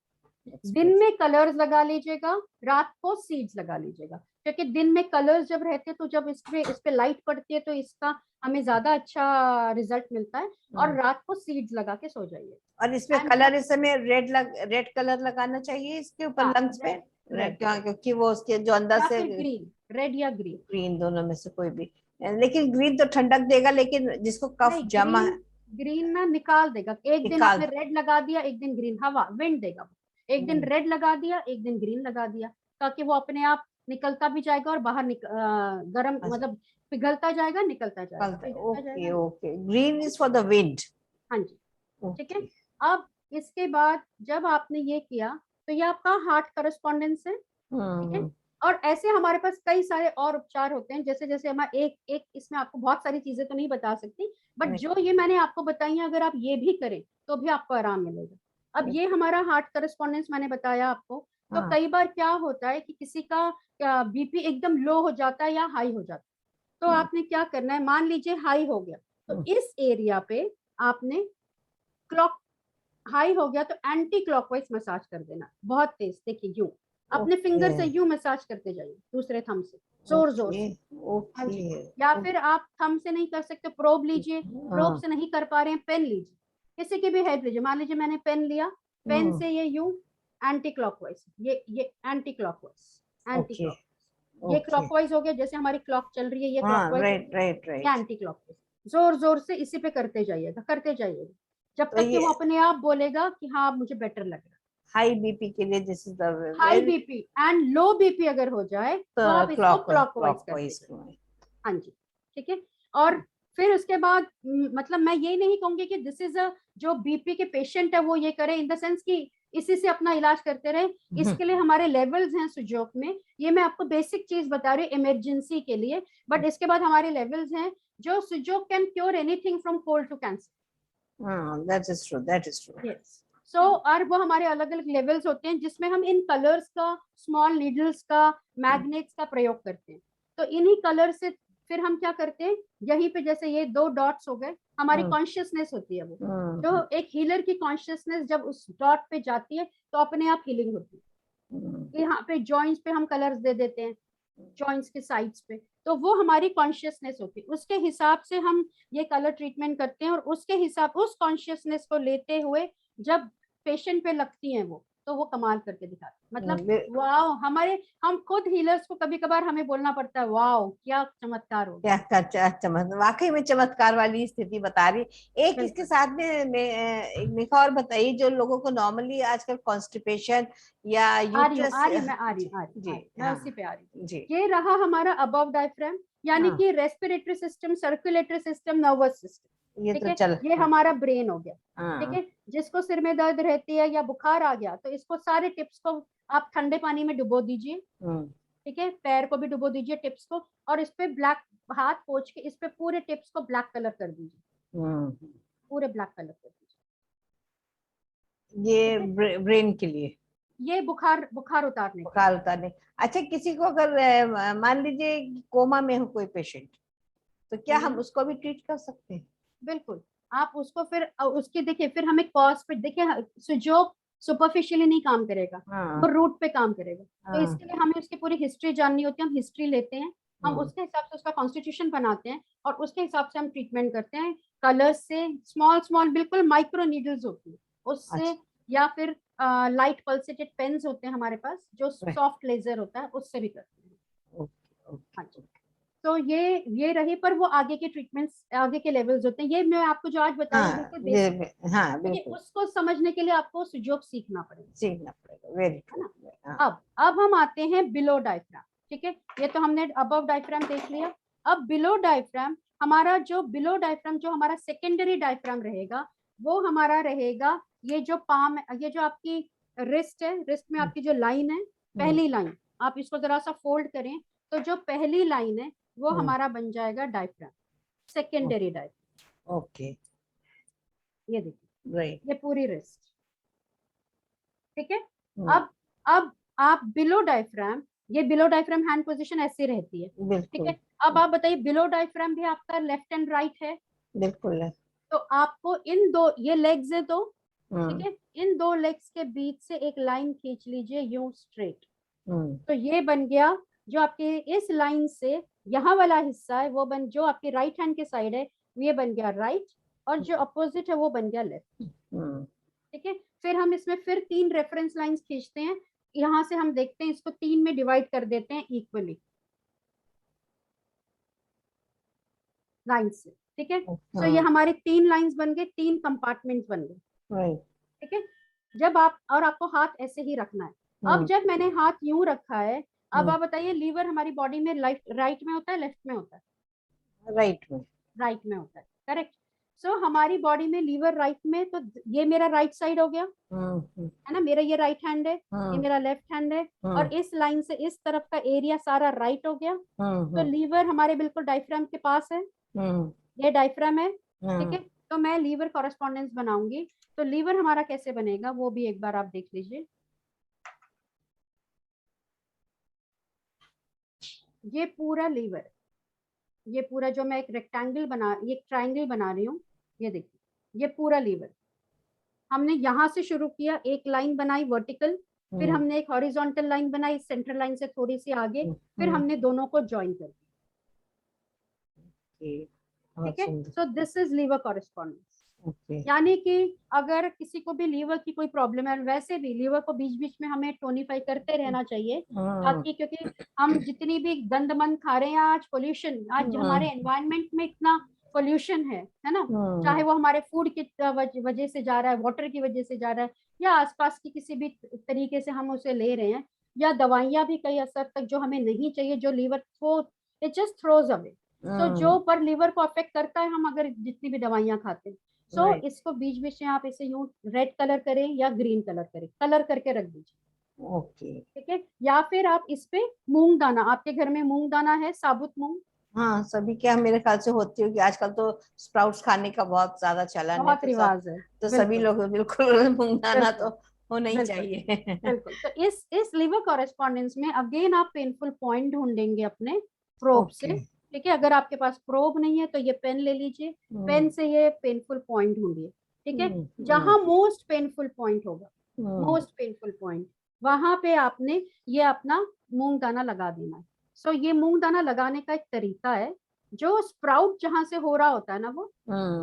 That's दिन good. में कलर्स लगा लीजिएगा, रात को सीड्स लगा लीजिएगा, क्योंकि दिन में कलर्स जब रहते हैं तो जब इस पे लाइट पड़ती है तो इसका हमें ज्यादा अच्छा रिजल्ट मिलता है, और रात को सीड्स लगा के सो जाइए। और इसमें एंड कलर इस समय रेड कलर लगाना चाहिए इसके ऊपर हाँ, लंग्स पे। रेड रेड क्या, क्योंकि वो उसके जो अंदर या से फिर ग्रीन, रेड या ग्रीन। ग्रीन, दोनों में से कोई भी। लेकिन ग्रीन तो ठंडक देगा, लेकिन जिसको कफ नहीं, जमा ग्रीन, है ग्रीन ना निकाल देगा। एक दिन निकाल। आपने रेड लगा दिया, एक दिन ग्रीन, हवा विंड देगा। एक दिन रेड लगा दिया, एक दिन ग्रीन लगा दिया, ताकि वो अपने आप निकलता भी जाएगा और बाहर गर्म, अच्छा, मतलब पिघलता जाएगा, निकलता जाएगा, पिघलता ओके जाएगा। Okay, green is for the wind. हाँ जी, ठीक है। ओके। अब इसके बाद जब आपने ये किया, तो ये आपका हार्ट करस्पॉन्डेंस है, ठीक है। हम्म। और ऐसे हमारे पास कई सारे और उपचार होते हैं, जैसे जैसे हमारा एक एक इसमें आपको बहुत सारी चीजें तो नहीं बता सकती, बट जो ये मैंने आपको बताई है, अगर आप ये भी करें तो भी आपको आराम मिलेगा। अब ये हमारा हार्ट करस्पॉन्डेंस मैंने बताया आपको। तो हाँ। कई बार क्या होता है कि किसी का बीपी एकदम लो हो जाता है या हाई हो जाता है, तो आपने क्या करना है, मान लीजिए हाई हो गया, तो इस एरिया पे आपने क्लॉक, हाई हो गया तो एंटी क्लॉकवाइज मसाज कर देना, बहुत तेज। देखिए, यूं अपने ओके फिंगर से यूं मसाज करते जाइए, दूसरे थंब से, जोर जोर ओके से। हाँ ओके। जी। या फिर आप थंब से नहीं कर सकते, प्रोब लीजिए, प्रोब हाँ। से नहीं कर पा रहे हैं, पेन लीजिए, किसी की भी हेल्प लीजिए। मान लीजिए मैंने पेन लिया, पेन से ये यूं एंटी क्लॉकवाइज, ये anti clockwise, anti okay clockwise, ये ओके। क्लॉकवाइज हो गया, जैसे हमारी क्लॉक चल रही है, ये हाँ, क्लॉकवाइज हो राइट गया, राइट या राइट। Anti clockwise. जोर जोर से इसी पे करते जाइएगा, करते जाइएगा, जब तो तक कि ये वो अपने आप बोलेगा कि हाँ अब मुझे बेटर लग रहा है। हाई बीपी के लिए this is the high very. BP and low BP अगर हो जाए, तो आप इसको क्लॉक क्लॉकवाइज करते क्लॉकवाइज। जाइए। हाँ जी, ठीक है। और फिर उसके बाद मतलब मैं ये नहीं कहूंगी कि दिस इज अ, जो बीपी के पेशेंट है वो ये करे, इन द सेंस कि इसी से अपना इलाज करते रहे। इसके लिए हमारे लेवल्स हैं सुजोक में, ये मैं आपको बेसिक चीज बता रही हूँ इमरजेंसी के लिए, बट इसके बाद हमारे लेवल्स हैं, जो Sujok can cure anything from cold to cancer. That is true, that is true. Yes. So और वो हमारे अलग अलग लेवल्स होते हैं, जिसमें हम इन कलर्स का, स्मॉल नीडल्स का, मैग्नेट्स का प्रयोग करते हैं। तो इन्हीं कलर से फिर हम क्या करते हैं, यहीं पे जैसे ये 2 डॉट्स हो गए, हमारी कॉन्शियसनेस होती है, वो जो एक हीलर की कॉन्शियसनेस जब उस डॉट पे जाती है तो अपने आप हीलिंग होती है। यहाँ पे जॉइंट्स पे हम कलर्स दे देते हैं, जॉइंट्स के साइड्स पे, तो वो हमारी कॉन्शियसनेस होती है, उसके हिसाब से हम ये कलर ट्रीटमेंट करते हैं, और उसके हिसाब, उस कॉन्शियसनेस को लेते हुए जब पेशेंट पे लगती हैं वो, तो वो कमाल करके दिखाते हैं। मतलब वाओ, हम खुद हीलर्स को कभी कभार हमें बोलना पड़ता है, वाओ क्या चमत्कार हो गया। क्या चमत्कार, वाकई में चमत्कार वाली स्थिति बता रही। एक इसके बिल्कुल। साथ में एक और बताइए, जो लोगों को नॉर्मली आजकल कॉन्स्टिपेशन या आ रही हूँ, यूट्रस। आ रही हूँ, मैं आ रही जी हूँ, आ रही हूँ, आ जी। रही हूँ, मैं हाँ उसी पे आ रही हूँ। जी। ये रहा हमारा अबव डायफ्राम, यानी हाँ, कि respiratory system, circulatory system, nervous system, ये ठीक तो है। चल। ये हाँ। हमारा ब्रेन हो गया, ठीक हाँ। है। जिसको सिर में दर्द रहती है या बुखार आ गया, तो इसको सारे टिप्स को आप ठंडे पानी में डुबो दीजिए, ठीक है। पैर को भी डुबो दीजिए, टिप्स को, और इस पे ब्लैक, हाथ पोंछ के इस पे पूरे टिप्स को ब्लैक कलर कर दीजिए, पूरे ब्लैक कलर कर दीजिए, ये ठीक है। ब्रेन के लिए ये बुखार बुखार उतारने के लिए। बुखार उतारने। अच्छा, किसी को अगर मान लीजिए कोमा में हो कोई पेशेंट, तो क्या हम हम्म, उसको भी ट्रीट कर सकते हैं? बिल्कुल। आप उसको फिर उसके देखिए, फिर हमें कॉज पे देखिए, सुजोग सुपरफिशियली नहीं काम करेगा, हाँ वो रूट पे काम करेगा। तो हाँ। इसके लिए हमें उसकी पूरी हिस्ट्री जाननी होती है। हम हिस्ट्री लेते हैं, हम हम्म, उसके हिसाब से उसका कॉन्स्टिट्यूशन बनाते हैं और उसके हिसाब से हम ट्रीटमेंट करते हैं। कलर्स से, स्मॉल स्मॉल बिल्कुल माइक्रो नीडल्स होती है उससे, अच्छा। या फिर लाइट पल्सेटेड पेन्स होते हैं हमारे पास जो सॉफ्ट लेजर होता है, उससे भी करते हैं। ओके ओके हाँ जी। तो ये रही, पर वो आगे के ट्रीटमेंट्स, आगे के लेवल्स होते हैं। ये मैं आपको जो आज बता रही हूँ हाँ बिल्कुल ये बेसिक, हाँ लेकिन बिल्कुल उसको समझने के लिए आपको सुजोग सीखना पड़ेगा, सीखना पड़ेगा, वेरी है ट्रू। ना। हाँ। अब हम आते हैं बिलो डायफ्राम। ठीक है, ये तो हमने अबव डायफ्राम देख लिया। अब बिलो डायफ्राम, हमारा जो बिलो डायफ्राम, जो हमारा सेकेंडरी डायफ्राम रहेगा, वो हमारा रहेगा ये जो पाम, ये जो आपकी रिस्ट है, रिस्ट में हम्म, आपकी जो लाइन है, हम्म, पहली लाइन, आप इसको जरा सा फोल्ड करें, तो जो पहली लाइन है वो हम्म, हमारा बन जाएगा डायफ्राम, सेकेंडरी डायफ्राम। ओके। ये देखिए, राइट। ये पूरी रिस्ट। ठीक है। हम्म, अब आप बिलो डायफ्राम, ये बिलो डायफ्राम हैंड पोजीशन ऐसी रहती है। ठीक बिल्कुल। है। अब आप बताइए, बिलो डायफ्राम भी आपका लेफ्ट एंड राइट है, बिल्कुल है। तो आपको इन दो, ये लेग्स है दो, ठीक हम्म, है, इन दो लेग्स के बीच से एक लाइन खींच लीजिए यूं स्ट्रेट। हम्म, तो ये बन गया, जो आपके इस लाइन से यहाँ वाला हिस्सा है वो बन, जो आपके राइट हैंड के साइड है ये बन गया राइट, और जो अपोजिट है वो बन गया लेफ्ट। हम्म, ठीक है। फिर हम इसमें फिर 3 रेफरेंस लाइंस खींचते हैं, यहाँ से हम देखते हैं, इसको 3 में डिवाइड कर देते हैं इक्वली लाइन से। ठीक है। सो ये हाँ। हमारे 3 लाइंस बन गए, 3 कंपार्टमेंट्स बन गए। राइट। ठीक है। जब आप, और आपको हाथ ऐसे ही रखना है। अब हम्म, जब मैंने हाथ यूं रखा है, अब हम्म, आप बताइए, लीवर हमारी बॉडी में राइट में होता है, लेफ्ट में होता है? राइट में। राइट में होता है, करेक्ट। सो हमारी बॉडी में लीवर राइट में, तो ये मेरा राइट साइड हो गया, हम्म, है ना, मेरा ये राइट हैंड है, ये हम्म, मेरा लेफ्ट हैंड है, हम्म, और इस लाइन से इस तरफ का एरिया सारा राइट हो गया। तो हम्म, लीवर हमारे बिल्कुल डायफ्राम के पास है, हम्म, ये डायफ्राम है। ठीक हम्म, है। तो मैं लीवर कॉरेस्पॉन्डेंस बनाऊंगी। तो लीवर हमारा कैसे बनेगा वो भी एक बार आप देख लीजिए। ये पूरा लीवर, ये पूरा जो मैं एक रेक्टेंगल बना, ये ट्राइंगल बना रही हूँ, ये देखिए, ये पूरा लीवर। हमने यहाँ से शुरू किया, एक लाइन बनाई वर्टिकल, फिर हम्म, हमने एक हॉरिजॉन्टल लाइन बनाई सेंटर लाइन से थोड़ी सी आगे, फिर हम्म, हमने दोनों को ज्वाइन कर दिया। ओके। बहुत ठीक है। सुंदर। So this is liver correspondence. Okay. यानी कि अगर किसी को भी लीवर की कोई प्रॉब्लम है, वैसे भी लीवर को बीच बीच में हमें टोनिफाई करते रहना चाहिए, हम्म, ताकि, क्योंकि हम जितनी भी गंदमंद खा रहे हैं, आज पोल्यूशन, आज हमारे हम्म, एनवायरनमेंट में इतना पोल्यूशन है ना, चाहे हम्म, वो हमारे फूड की वजह से जा रहा है, वाटर की वजह से जा रहा है, या आसपास की किसी भी तरीके से हम उसे ले रहे हैं, या दवाइयां भी कई असर तक जो हमें नहीं चाहिए, जो लीवर को इट जस्ट थ्रोज अवे। सो जो पर लीवर को अफेक्ट करता है, हम अगर जितनी भी दवाइयां खाते हैं। सो राइट। इसको बीच बीच में आप इसे यूं रेड कलर करें या ग्रीन कलर करें, कलर करके रख दीजिए। ओके। ठीक है। या फिर आप इस पे मूंग दाना, आपके घर में मूंग दाना है, साबुत मूंग? हाँ सभी क्या मेरे ख्याल से होती होगी, आजकल तो स्प्राउट्स खाने का बहुत ज्यादा चलन है, बहुत रिवाज है। तो सभी बिल्कुल लोग बिल्कुल मूंगदाना तो बिल्कुल होना ही बिल्कुल चाहिए। बिल्कुल। तो इस लिवर कॉरेस्पॉन्डेंस में अगेन आप पेनफुल पॉइंट ढूंढेंगे अपने प्रोब से। ओके। ठीक है। अगर आपके पास प्रोब नहीं है तो ये पेन ले लीजिए, पेन हम्म, से ये पेनफुल पॉइंट ढूंढिए। ठीक है। हम्म, जहां मोस्ट पेनफुल पॉइंट होगा, हम्म, मोस्ट पेनफुल पॉइंट, वहां पे आपने ये अपना मूंग दाना लगा देना है। सो ये मूंग दाना लगाने का एक तरीका है, जो स्प्राउट जहां से हो रहा होता है ना, वो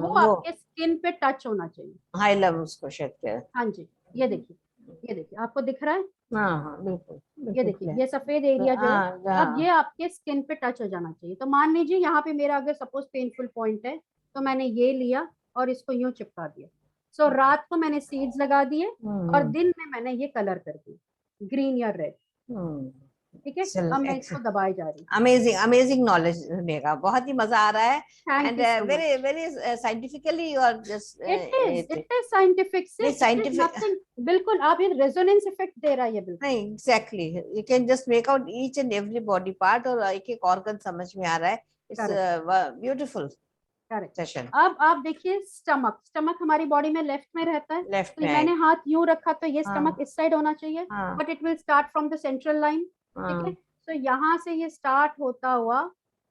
वो आपके स्किन पे टच होना चाहिए। हाई लेवल उसको शायद क्या। हाँ जी। ये देखिए, ये देखिए, आपको दिख रहा है? हाँ हाँ बिल्कुल ये बिल्कुल देखिए, clear। ये सफेद एरिया जो है, हाँ अब ये हाँ। आपके स्किन पे टच हो जाना चाहिए। तो मान लीजिए यहाँ पे मेरा अगर सपोज पेनफुल पॉइंट है, तो मैंने ये लिया और इसको यूं चिपका दिया। सो रात को मैंने सीड्स लगा दिए, और हम्म, दिन में मैंने ये कलर कर दिया, ग्रीन या रेड। हम्म, ठीक है। चल अब मैं इसको एक्सेल। दबाई जा रही हूँ। अमेजिंग अमेजिंग नॉलेज देगा, बहुत ही मजा आ रहा है। Thank and you so very much. Very scientifically और जस्ट इट इज साइंटिफिक से, नहीं इट इज साइंटिफिक। नथिंग। बिल्कुल, आप ये रेजोनेंस इफेक्ट दे रहा है ये बिल्कुल। नहीं exactly, you can just make out each and every body part, और एक एक ऑर्गन समझ में आ रहा है। It's correct beautiful correct. Session. अब आप देखिए, स्टमक, स्टमक हमारी बॉडी में लेफ्ट में रहता है, लेफ्ट तो में मैंने आए। हाथ यूं रखा तो ये स्टमक हाँ इस साइड होना चाहिए, हाँ but it will start from the central line. ठीक है। हाँ। तो यहाँ से ये स्टार्ट होता हुआ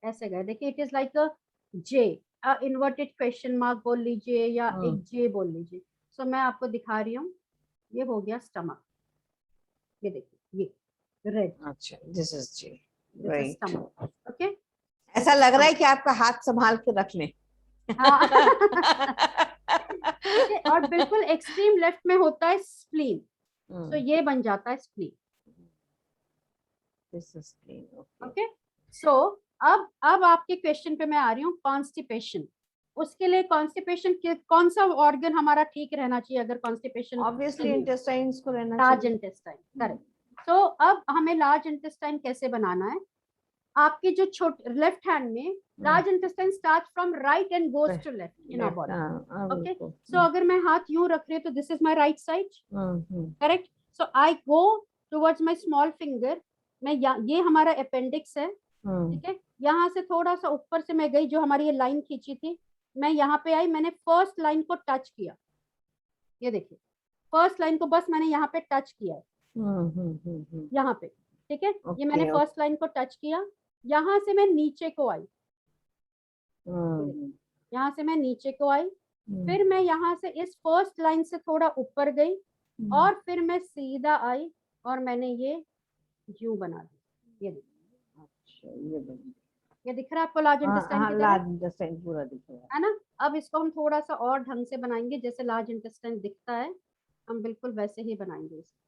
ऐसे गए, देखिए, it is like a J, inverted question mark बोल लीजिए या एक जे बोल लीजिए। सो मैं आपको दिखा रही हूँ, ये हो गया स्टमक, ये देखिए ये रेड, अच्छा, दिस इज जी, this is right. Stomach. Okay, ऐसा लग रहा है कि आपका हाथ संभाल के रख लें। हाँ ठीक है, और बिल्कुल एक्सट्रीम लेफ्ट में होता है स्प्लीन, तो ये बन जाता है spleen. This is spleen, okay. Okay, so अब आपके क्वेश्चन पे मैं आ रही हूँ, कॉन्स्टिपेशन। उसके लिए कॉन्स्टिपेशन कौन सा ऑर्गन हमारा ठीक रहना चाहिए अगर कॉन्स्टिपेशन? ऑब्वियसली इंटेस्टाइन्स को रहना लार्ज चाहिए। Intestine, correct. तो अब हमें लार्ज इंटेस्टाइन कैसे बनाना है? आपके जो छोटे लेफ्ट हैंड में large intestine start from right end goes to left in our body. Okay, so अगर मैं हाथ यूं रख रही हूँ तो this is my right side, correct. So I go towards my small finger, मैं ये हमारा अपेंडिक्स है, ठीक है। यहाँ से थोड़ा सा ऊपर से मैं गई, जो हमारी ये लाइन खींची थी, मैं यहाँ पे आई, मैंने फर्स्ट लाइन को टच किया, ये देखिए फर्स्ट लाइन को बस मैंने यहाँ पे टच किया है, यहाँ पे, ठीक है। ये मैंने फर्स्ट लाइन को टच किया, यहाँ से मैं नीचे को आई, यहाँ से मैं नीचे को आई, फिर मैं यहाँ से इस फर्स्ट लाइन से थोड़ा ऊपर गई, और फिर मैं सीधा आई और मैंने ये यू बना दी, ये देखिए। अच्छा, ये दिख रहा है आपको लार्ज इंटेस्टाइन की तरह? लार्ज इंटेस्टाइन पूरा दिख रहा है ना। अब इसको हम थोड़ा सा और ढंग से बनाएंगे, जैसे लार्ज इंटेस्टाइन दिखता है, हम बिल्कुल वैसे ही बनाएंगे इसको।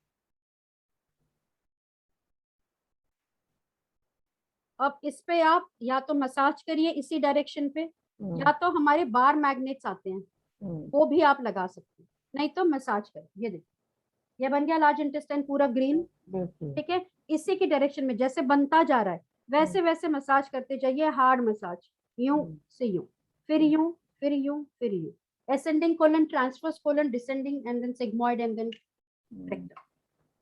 अब इस पे आप या तो मसाज करिए इसी डायरेक्शन पे, या तो हमारे बार मैग्नेट्स आते हैं वो भी आप लगा सकते हैं, नहीं तो मसाज करें। ये देखिए ये बन गया लार्ज इंटेस्टाइन पूरा ग्रीन, ठीक है। इसी की डायरेक्शन में जैसे बनता जा रहा है वैसे वैसे मसाज करते जाइए, हार्ड मसाज, यूं से यूं, फिर यूं, फिर यूं, फिर यूं, ascending colon, transverse colon, descending and then sigmoid and then rectum।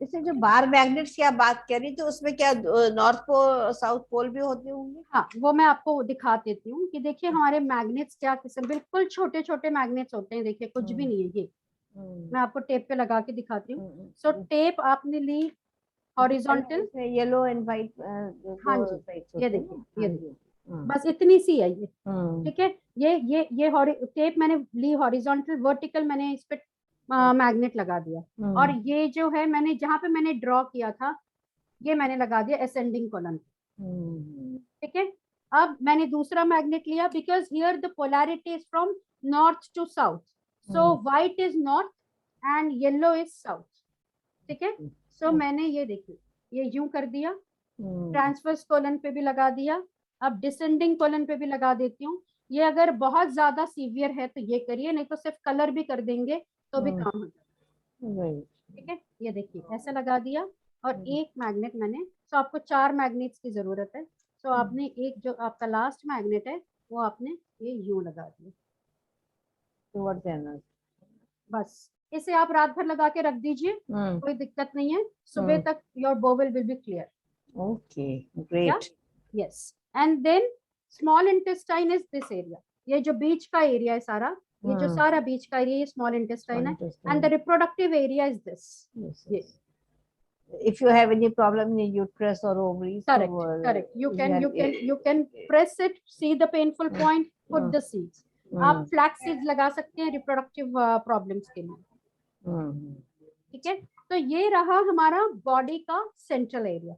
इससे जो बार मैग्नेट्स की आप बात कर रही, तो उसमें क्या नॉर्थ पोल साउथ पोल भी होते होंगे? हाँ, वो मैं आपको दिखा देती हूँ कि देखिए हमारे मैग्नेट्स क्या किस्म, बिल्कुल छोटे छोटे मैग्नेट्स होते हैं, देखिए कुछ भी नहीं है ये। मैं आपको टेप पे लगा के दिखाती हूँ। सो टेप आपने ली हॉरिजॉन्टल, येलो एंड व्हाइट, हाँ दो जी, साइड्स ये होते हैं देखिए, ना? ये हाँ देखिए, जी, बस इतनी सी है ये, हाँ। ठीक है। ये टेप मैंने ली हॉरिजॉन्टल, वर्टिकल मैंने इस पे मैग्नेट लगा दिया, और ये जो है मैंने जहाँ पे मैंने ड्रॉ किया था ये मैंने लगा दिया असेंडिंग कॉलम, ठीक है। अब मैंने दूसरा मैग्नेट लिया, because here the polarity is from north to south, so white is north and yellow is south, ठीक है। सो मैंने ये देखिए ये यूं कर दिया, ट्रांसवर्स कोलन पे भी लगा दिया, अब डिसेंडिंग कोलन पे भी लगा देती हूँ। ये अगर बहुत ज्यादा सीवियर है तो ये करिए, नहीं तो सिर्फ कलर भी कर देंगे तो भी काम हो जाएगा, ठीक है। ये देखिए ऐसा लगा दिया, और एक मैग्नेट मैंने, तो आपको 4 मैग्नेट्स की जरूरत है, तो आपने एक जो आपका लास्ट मैग्नेट है वो आपने ये यूं लगा दिया, बस इसे आप रात भर लगा के रख दीजिए, कोई दिक्कत नहीं है, सुबह तक your bowel will be clear. Okay, great. Yes, and then small intestine is this area, ये जो बीच का एरिया है सारा, ये जो सारा बीच का एरिया ये स्मॉल इंटेस्टाइन है, and the reproductive area is this. ये if you have any problem in your uterus or ovaries, correct, so, correct, you can press it, see the painful point, put the seeds। आप flax seeds लगा सकते हैं reproductive problems के लिए, ठीक है। तो ये रहा हमारा बॉडी का सेंट्रल एरिया,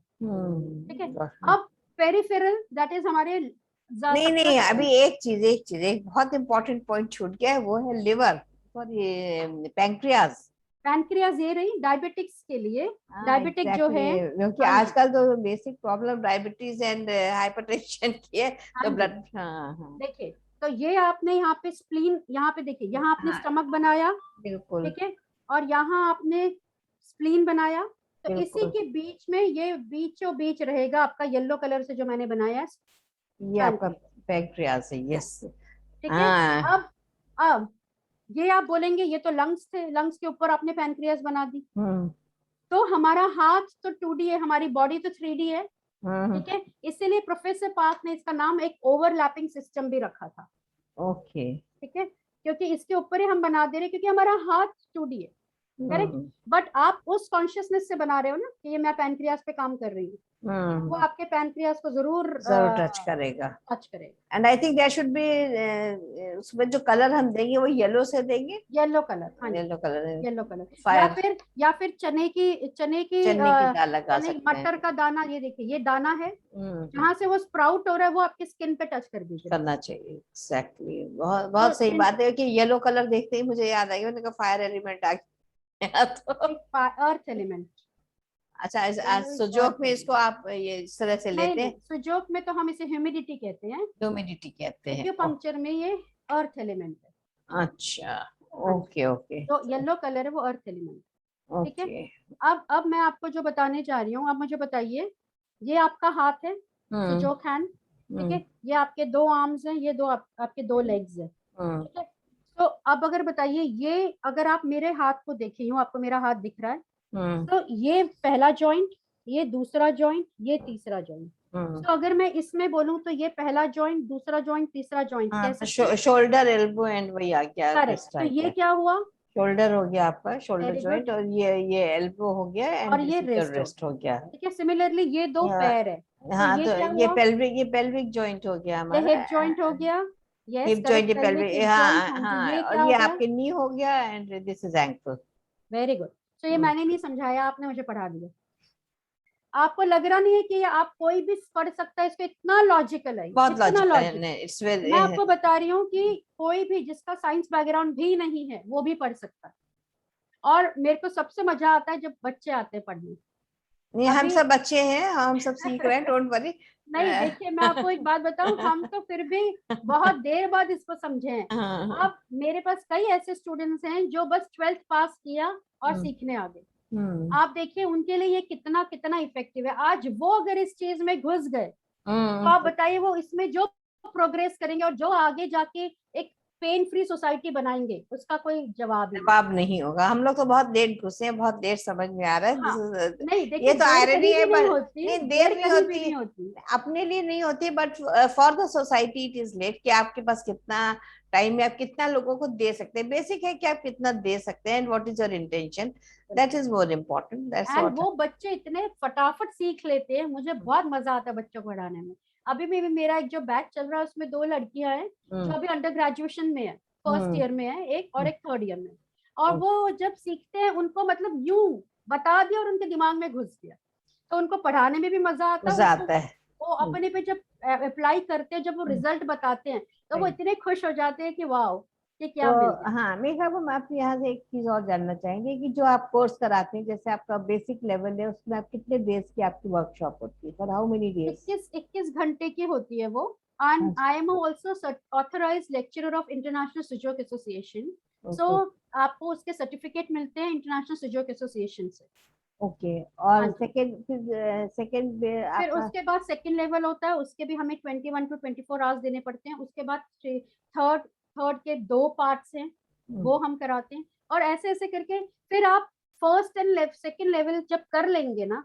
ठीक है। अब पेरिफेरल, दैट इज हमारे नहीं, अभी एक बहुत इंपॉर्टेंट पॉइंट छूट गया है, वो है लिवर और ये पैंक्रियाज। पैनक्रियाज ये रही डायबिटिक्स के लिए, डायबिटिक जो है, क्योंकि आजकल तो basic problem diabetes and hypertension की है, तो ब्लड। देखिए तो ये आपने यहाँ पे स्प्लीन, यहाँ पे देखिए, यहाँ आपने स्टमक बनाया, बिल्कुल, ठीक है, और यहाँ आपने स्प्लीन बनाया, तो इसी के बीच में ये बीचों बीच रहेगा आपका येलो कलर से जो मैंने बनाया है, ये आपका पैंक्रियाज है। यस, ठीक है। अब ये आप बोलेंगे ये तो लंग्स थे, लंग्स के ऊपर आपने पैनक्रियास बना दी, तो हमारा हाथ तो 2D है, हमारी बॉडी तो 3D है, ठीक है। इसीलिए प्रोफेसर पार्क ने इसका नाम एक ओवरलैपिंग सिस्टम भी रखा था, ओके, ठीक है, क्योंकि इसके ऊपर ही हम बना दे रहे, क्योंकि हमारा हाथ 2D है, करेक्ट। बट आप उस कॉन्शियसनेस से बना रहे हो ना कि ये मैं पैनक्रियास पे काम कर रही हूँ, वो आपके पैनक्रियास को जरूर टच करेगा। टच करेगा। And I think there should be, उसमें जो कलर हम देंगे वो येलो से देंगे। येलो कलर, हाँ जी, yellow colour, yellow colour. Fire, या फिर चने की चने की दाल लगा सकते हैं। मटर का दाना, ये देखिए ये दाना है, हम्म, जहाँ से वो स्प्राउट हो रहा है वो आपकी स्किन पे टच कर दीजिए। करना चाहिए, एग्जैक्टली। बहुत तो बहुत सही बात है कि येलो कलर देखते ही मुझे याद आई, मैंने कहा फायर एलिमेंट आ गया तो। एक अर्थ एलिमेंट, अच्छा, आज येलो इज सुजोक अर्थ में इसको एलिमेंट। आप ये इस तरह से नहीं लेते नहीं, हैं? सुजोक में तो हम इसे ह्यूमिडिटी कहते हैं, ह्यूमिडिटी कहते हैं। एक्यूपंक्चर में ये अर्थ एलिमेंट है। अच्छा, हाँ जी, ओके ओके तो येलो कलर है वो अर्थ एलिमेंट। ठीक है। ओके। अब मैं आपको जो बताने जा रही हूँ, अब मुझे बताइए, ये आपका हाथ है, हम्म सुजोक हैंड। ठीक हम्म है, ये आपके दो आर्म्स हैं, ये दो आपके दो लेग्स हैं। हम्म ठीक है। तो अब अगर बताइए, ये अगर आप मेरे हाथ को देखें, यूं आपको मेरा हाथ दिख रहा है, हम्म तो ये पहला जॉइंट, ये दूसरा जॉइंट, ये तीसरा जॉइंट। हम्म। तो अगर मैं इसमें बोलूं तो ये पहला जॉइंट, दूसरा जॉइंट, तीसरा जॉइंट कह हाँ, सकते हैं। तो शोल्डर, एल्बो एंड वही आ गया करेक्ट, दिस तो टाइप ये है। क्या हुआ? शोल्डर हो गया आपका, शोल्डर वेरी गुड। जॉइंट, और ये एल्बो हो गया, और एंड ये दिस इज योर रिस्ट हो रिस्ट गया। हो गया। ठीक है, सिमिलरली ये दो पैर है, तो हाँ, ये तो क्या हुआ? ये पेल्विक जॉइंट हो गया ये हमारा। हिप जॉइंट हो गया। यस हिप जॉइंट, करेक्ट, ये पेल्विक पेल्विक, हिप जॉइंट, हाँ हाँ जी। हाँ, ये और क्या ये हो गया? आपके नी हो गया, and this is ankle. Very good. तो ये मैंने नहीं समझाया, आपने मुझे पढ़ा दिया। आपको लग रहा नहीं है कि ये आप कोई भी पढ़ सकता है इसको? इतना लॉजिकल है, बहुत इतना लॉजिकल लॉजिकल। है, इट्स वेरी। मैं आपको बता रही हूँ कि कोई भी जिसका साइंस बैकग्राउंड भी नहीं है वो भी पढ़ सकता है। और मेरे को सबसे मजा आता है जब बच्चे आते हैं पढ़ने। नहीं, हम अभी सब बच्चे हैं, हम सब सीख रहे हैं, डोंट वरी। नहीं, देखिए मैं आपको एक बात बताऊं, हम तो फिर भी बहुत देर बाद इसको समझे हैं। हाँ, अब मेरे पास कई ऐसे स्टूडेंट्स हैं जो बस 12th पास किया और हम्म सीखने आ गए। हम्म आप देखिए उनके लिए ये कितना कितना इफेक्टिव है। आज वो अगर इस चीज में घुस गए तो आप हम्म। बताइए वो इसमें जो प्रोग्रेस करेंगे और जो आगे जाके एक पेन फ्री सोसाइटी बनाएंगे, उसका कोई जवाब ही नहीं। जवाब नहीं होगा। हम लोग तो बहुत लेट घुसे हैं, बहुत देर समझ में आ रहा है। हाँ, नहीं ये देखिए, तो देर आयरनी कहीं है, भी नहीं पर होती, नहीं, देर देर नहीं कहीं भी होती, नहीं होती। अपने लिए नहीं होती, but for the society it is late. कि आपके पास कितना टाइम है, आप कितना लोगों को दे सकते हैं। बेसिक है कि आप कितना दे सकते हैं, and what is your intention, that is more important, that's and what. वो बच्चे इतने फटाफट सीख लेते हैं, मुझे बहुत मजा आता है बच्चों को पढ़ाने में। अभी भी मेरा एक जो बैच चल रहा है उसमें दो लड़कियां हैं जो हम्म अभी अंडर ग्रेजुएशन में है, फर्स्ट हम्म ईयर में है एक, और हम्म, एक थर्ड ईयर में। और हम्म। वो जब सीखते हैं उनको मतलब यूं बता दिया और उनके दिमाग में घुस गया, तो उनको पढ़ाने में भी मजा आता है। मजा उसको आता है। वो अपने पे जब अप्लाई करते हैं, जब वो हम्म। रिजल्ट बताते हैं, तो वो इतने खुश हो जाते हैं कि वाह, ये तो क्या मिल गया। हाँ, मेरे ख्याल हम आपसे यहाँ से एक चीज और जानना चाहेंगे कि जो आप कोर्स कराते हैं, जैसे आपका बेसिक लेवल है, उसमें आप कितने डेज की आपकी वर्कशॉप होती है, फॉर हाउ मेनी डेज? 21 घंटे की होती है वो। And I am also authorized lecturer of international Sujok association. So okay आपको उसके सर्टिफिकेट मिलते हैं इंटरनेशनल सुजोक एसोसिएशन से। ओके। हाँ और जी। सेकंड फिर आपका? उसके बाद सेकंड लेवल होता है, उसके भी हमें 21 to 24 आवर्स देने पड़ते हैं। उसके बाद थर्ड थर्ड के दो पार्ट्स हैं, वो हम कराते हैं। और ऐसे ऐसे करके फिर आप फर्स्ट एंड सेकंड लेवल जब कर लेंगे ना,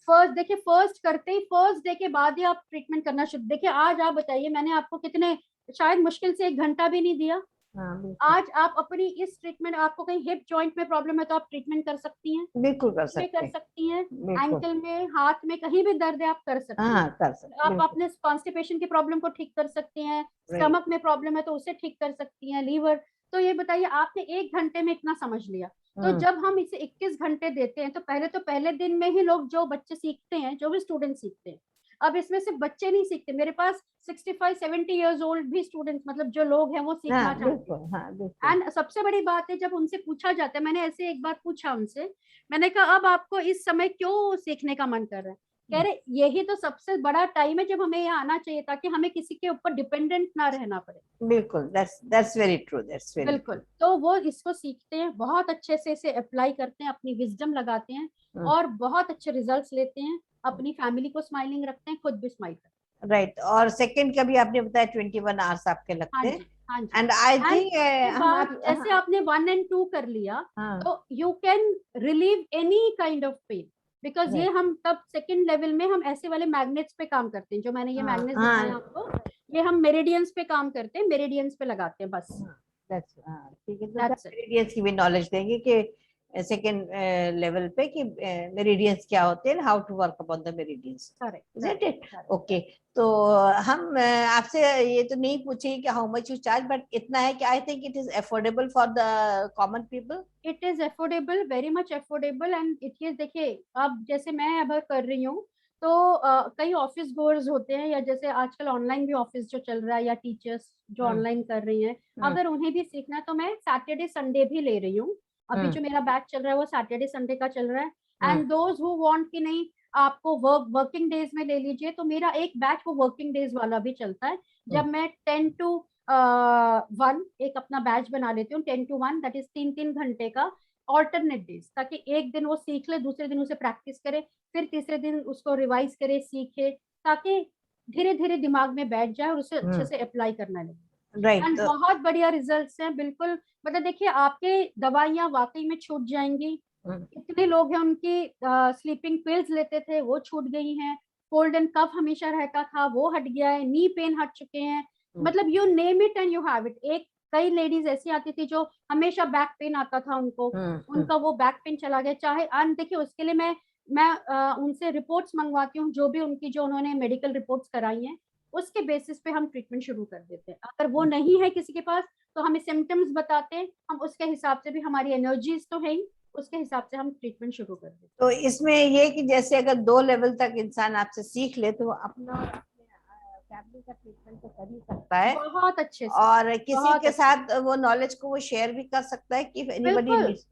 फर्स्ट देखिए, फर्स्ट करते ही फर्स्ट डे के बाद ही आप ट्रीटमेंट करना शुरू। देखिए आज आप बताइए, मैंने आपको कितने, शायद मुश्किल से 1 घंटा भी नहीं दिया। हाँ, बिल्कुल आज आप अपनी इस ट्रीटमेंट, आपको कहीं हिप जॉइंट में प्रॉब्लम है तो आप ट्रीटमेंट कर सकती हैं, बिल्कुल कर में सकते कर हैं, सकती हैं, बिल्कुल। एंकल में, हाथ में, कहीं भी दर्द है आप कर सकती हाँ, हैं। कर सकते, आप बिल्कुल। अपने कॉन्स्टिपेशन की प्रॉब्लम को ठीक कर सकती हैं, राइट। स्टमक में प्रॉब्लम है तो उसे ठीक कर सकती हैं, लीवर। तो ये बताइए, आपने 1 घंटे में इतना समझ लिया। तो हम्म जब हम इसे 21 घंटे देते हैं, तो पहले दिन में ही लोग, जो बच्चे सीखते हैं, जो भी स्टूडेंट सीखते हैं, अब इसमें सिर्फ बच्चे नहीं सीखते, मेरे पास 65-70 ईयर्स ओल्ड भी स्टूडेंट्स, मतलब जो लोग हैं वो सीखना हाँ, चाहते बिल्कुल, हैं। हाँ, बिल्कुल। एंड सबसे बड़ी बात है, जब उनसे पूछा जाता है, मैंने ऐसे एक बार पूछा उनसे, मैंने कहा अब आपको इस समय क्यों सीखने का मन कर रहा है? कह रहे यही तो सबसे बड़ा टाइम है जब हमें यहाँ आना चाहिए, ताकि हमें किसी के ऊपर डिपेंडेंट ना रहना पड़े। बिल्कुल, that's very true, that's very बिल्कुल, ट्रू। तो वो इसको सीखते हैं, बहुत अच्छे से इसे अप्लाई करते हैं, अपनी विजडम लगाते हैं, और बहुत अच्छे रिजल्ट्स लेते हैं, अपनी फैमिली को स्माइलिंग रखते हैं, खुद भी स्माइल करते राइट। और सेकंड का भी आपने बताया 21 आवर्स आपके हैं। हाँ लगते हैं। जी, हाँ जी। एंड आई एंड थिंक उसके हम बाद आप, जैसे हाँ आपने 1 and 2 कर लिया, हाँ, तो you can relieve any kind of pain, because ये राइट, हम तब सेकंड लेवल में हम ऐसे वाले मैग्नेट्स पे काम करते हैं, जो मैंने ये हाँ मैग्नेट्स दिखाए हाँ आपको, ये हम मेरिडियंस पे काम करते हैं, मेरिडियंस पे लगाते हैं बस। हाँ, दैट्स, हाँ ठीक है। तो दैट्स इट। मेरिडियंस की भी नॉलेज देंगे कि सेकेंड लेवल पे कि मेरिडियंस क्या होते हैं, how to work upon the meridians, isn't it? Okay, तो हम आपसे ये तो नहीं पूछेंगे कि how much you charge, but इतना है कि I think it is affordable for the common people. It is affordable, very much affordable, and it is, देखिए अब जैसे मैं अब कर रही हूँ तो कई ऑफिस गोअर्स होते हैं, या जैसे आजकल ऑनलाइन भी ऑफिस जो चल रहा है, या टीचर्स जो ऑनलाइन कर रही हैं, अगर उन्हें भी सीखना है तो मैं सैटरडे संडे भी ले रही हूँ। अभी जो मेरा बैच चल रहा है वो सैटरडे संडे का चल रहा है। एंड दोज हु वांट कि नहीं आपको वर्किंग डेज में ले लीजिए, तो मेरा एक बैच वो वर्किंग डेज वाला भी चलता है, जब मैं 10 to 1 एक अपना बैच बना लेती हूँ, 10 to 1, दैट इज 3-3 घंटे का ऑल्टरनेट डेज, ताकि एक दिन वो सीख ले, दूसरे दिन उसे प्रैक्टिस करे, फिर तीसरे दिन उसको रिवाइज करे, सीखे, ताकि धीरे धीरे दिमाग में बैठ जाए और उसे अच्छे से अप्लाई करना लगे। राइट, एंड बहुत बढ़िया रिजल्ट्स हैं, बिल्कुल। मतलब देखिए आपके दवाइयाँ वाकई में छूट जाएंगी। इतने लोग हैं उनकी स्लीपिंग पिल्स लेते थे वो छूट गई हैं, कोल्ड एंड कफ हमेशा रहता था वो हट गया है, नी पेन हट चुके हैं, मतलब you name it and you have it. एक कई लेडीज ऐसी आती थी जो हमेशा बैक पेन आता था उनको, उनका वो बैक पेन चला गया। चाहे देखिए उसके लिए मैं उनसे रिपोर्ट्स मंगवाती हूँ, जो भी उनकी जो उन्होंने मेडिकल रिपोर्ट्स कराई हैं उसके बेसिस पे हम ट्रीटमेंट शुरू कर देते हैं। अगर वो नहीं है किसी के पास तो हमें सिम्टम्स बताते हैं, हम उसके हिसाब से भी, हमारी एनर्जीज तो है ही, उसके हिसाब से हम ट्रीटमेंट शुरू कर देते हैं। तो इसमें ये कि जैसे अगर 2 लेवल तक इंसान आपसे सीख ले तो वो अपना फैमिली का ट्रीटमेंट तो कर ही सकता है, बहुत अच्छे से, और किसी बहुत के अच्छे साथ वो नॉलेज को वो शेयर भी कर सकता है कि एनीबॉडी बिल्कुल नीड्स।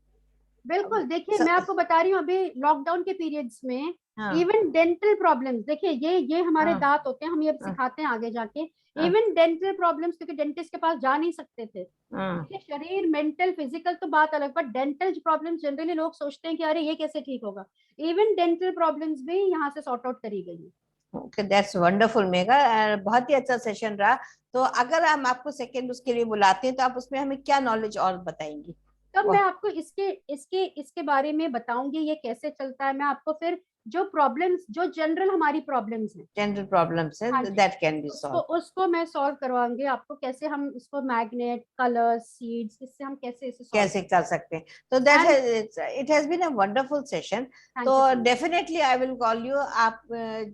बिल्कुल। देखिए मैं आपको बता रही हूँ, अभी लॉकडाउन के पीरियड्स में हाँ, इवन डेंटल प्रॉब्लम्स, देखिए ये हमारे हाँ, दांत होते हैं, हम ये हाँ, सिखाते हैं आगे जाके। हाँ, इवन डेंटल प्रॉब्लम्स, क्योंकि डेंटिस्ट के पास जा नहीं सकते थे, हाँ। देखिए शरीर मेंटल फिजिकल तो बात अलग, बट डेंटल प्रॉब्लम्स जनरली लोग सोचते हैं कि अरे ये कैसे ठीक होगा, इवन डेंटल प्रॉब्लम्स भी यहाँ से सॉर्ट आउट करी गई है। ओके, दैट्स वंडरफुल मेगा, बहुत ही अच्छा सेशन रहा। तो अगर हम आपको सेकंड उसके लिए बुलाते हैं तो आप उसमें हमें क्या नॉलेज और बताएंगी? तब मैं आपको इसके इसके इसके बारे में बताऊंगी ये कैसे चलता है। मैं आपको फिर जो प्रॉब्लम्स, जो जनरल हमारी प्रॉब्लम्स हैं, जनरल प्रॉब्लम्स है हाँ जी, दैट कैन बी उसको सॉल्व। उसको मैं सॉल्व करवाऊंगी आपको, कैसे हम इसको मैग्नेट कलर सीड्स, इससे हम कैसे इसे सॉल्व कैसे कर कर सकते हैं? तो that and it has been a wonderful session. तो thank you so much. Definitely I will call you, आप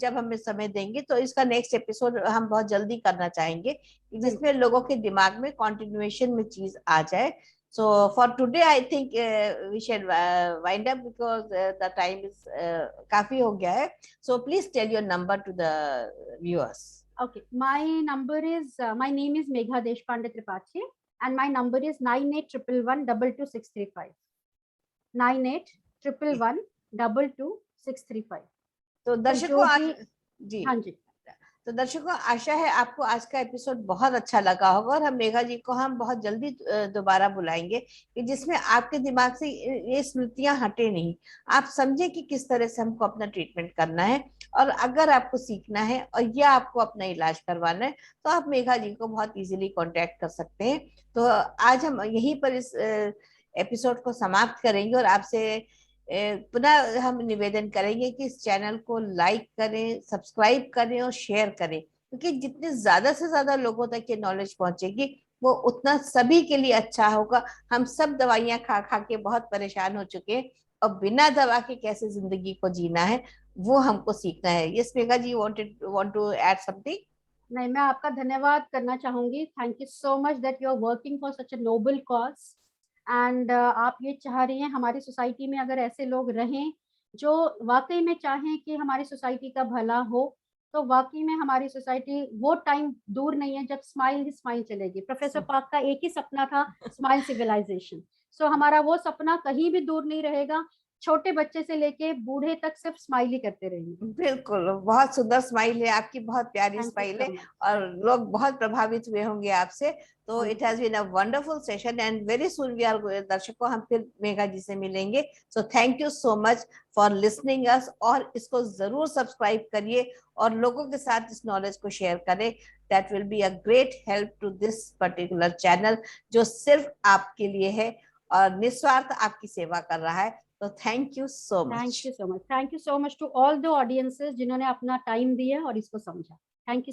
जब हमें समय देंगे तो इसका नेक्स्ट एपिसोड हम बहुत जल्दी करना चाहेंगे जिसमें लोगों के दिमाग में कंटिन्यूएशन में चीज आ जाए। So for today, I think we should wind up because the time is काफी हो गया है. So please tell your number to the viewers. Okay, my name is Megha Deshpande Tripathi, and my number is 9811122635. 9811122635. तो तो दर्शकों जो आज भी, जी, हाँ जी, तो दर्शकों आशा है आपको आज का एपिसोड बहुत अच्छा लगा होगा, और हम मेघा जी को हम बहुत जल्दी दोबारा बुलाएंगे कि जिसमें आपके दिमाग से ये स्मृतियां हटे नहीं, आप समझे कि किस तरह से हमको अपना ट्रीटमेंट करना है। और अगर आपको सीखना है और या आपको अपना इलाज करवाना है तो आप मेघा जी को बहुत इजीली कांटेक्ट कर सकते हैं। तो आज हम यहीं पर इस एपिसोड को समाप्त करेंगे, और आपसे पुनः हम निवेदन करेंगे कि इस चैनल को लाइक करें, सब्सक्राइब करें और शेयर करें, क्योंकि जितने ज्यादा से ज्यादा लोगों तक ये नॉलेज पहुंचेगी वो उतना सभी के लिए अच्छा होगा। हम सब दवाइयां खा खा के बहुत परेशान हो चुके हैं, और बिना दवा के कैसे जिंदगी को जीना है वो हमको सीखना है। Yes Megha ji, want to add something? नहीं, मैं आपका धन्यवाद करना चाहूंगी। Thank you so much that you are working for such a noble cause, and आप ये चाह रही हैं हमारी सोसाइटी में अगर ऐसे लोग रहें जो वाकई में चाहें कि हमारी सोसाइटी का भला हो, तो वाकई में हमारी सोसाइटी, वो टाइम दूर नहीं है जब स्माइल ही स्माइल चलेगी। प्रोफेसर पार्क का एक ही सपना था, स्माइल सिविलाइजेशन। सो हमारा वो सपना कहीं भी दूर नहीं रहेगा, छोटे बच्चे से लेके बूढ़े तक सिर्फ स्माइल ही करते रहेंगे। बिल्कुल, बहुत सुंदर स्माइल है आपकी, बहुत प्यारी थैंक यू स्माइल सो है, मच। और लोग बहुत प्रभावित हुए होंगे आपसे। तो thank it you. Has been a wonderful session and very soon we are, दर्शकों हम फिर मेघा जी से मिलेंगे। So thank you so much for listening us, और इसको जरूर सब्सक्राइब करिए और लोगों के साथ इस नॉलेज को शेयर करें। That will be a great help to this particular channel जो सिर्फ आपके लिए है और निस्वार्थ आपकी सेवा कर रहा है। तो thank you so thank much. You so much, thank you so much to all the audiences जिन्होंने अपना टाइम दिया और इसको समझा। Thank you.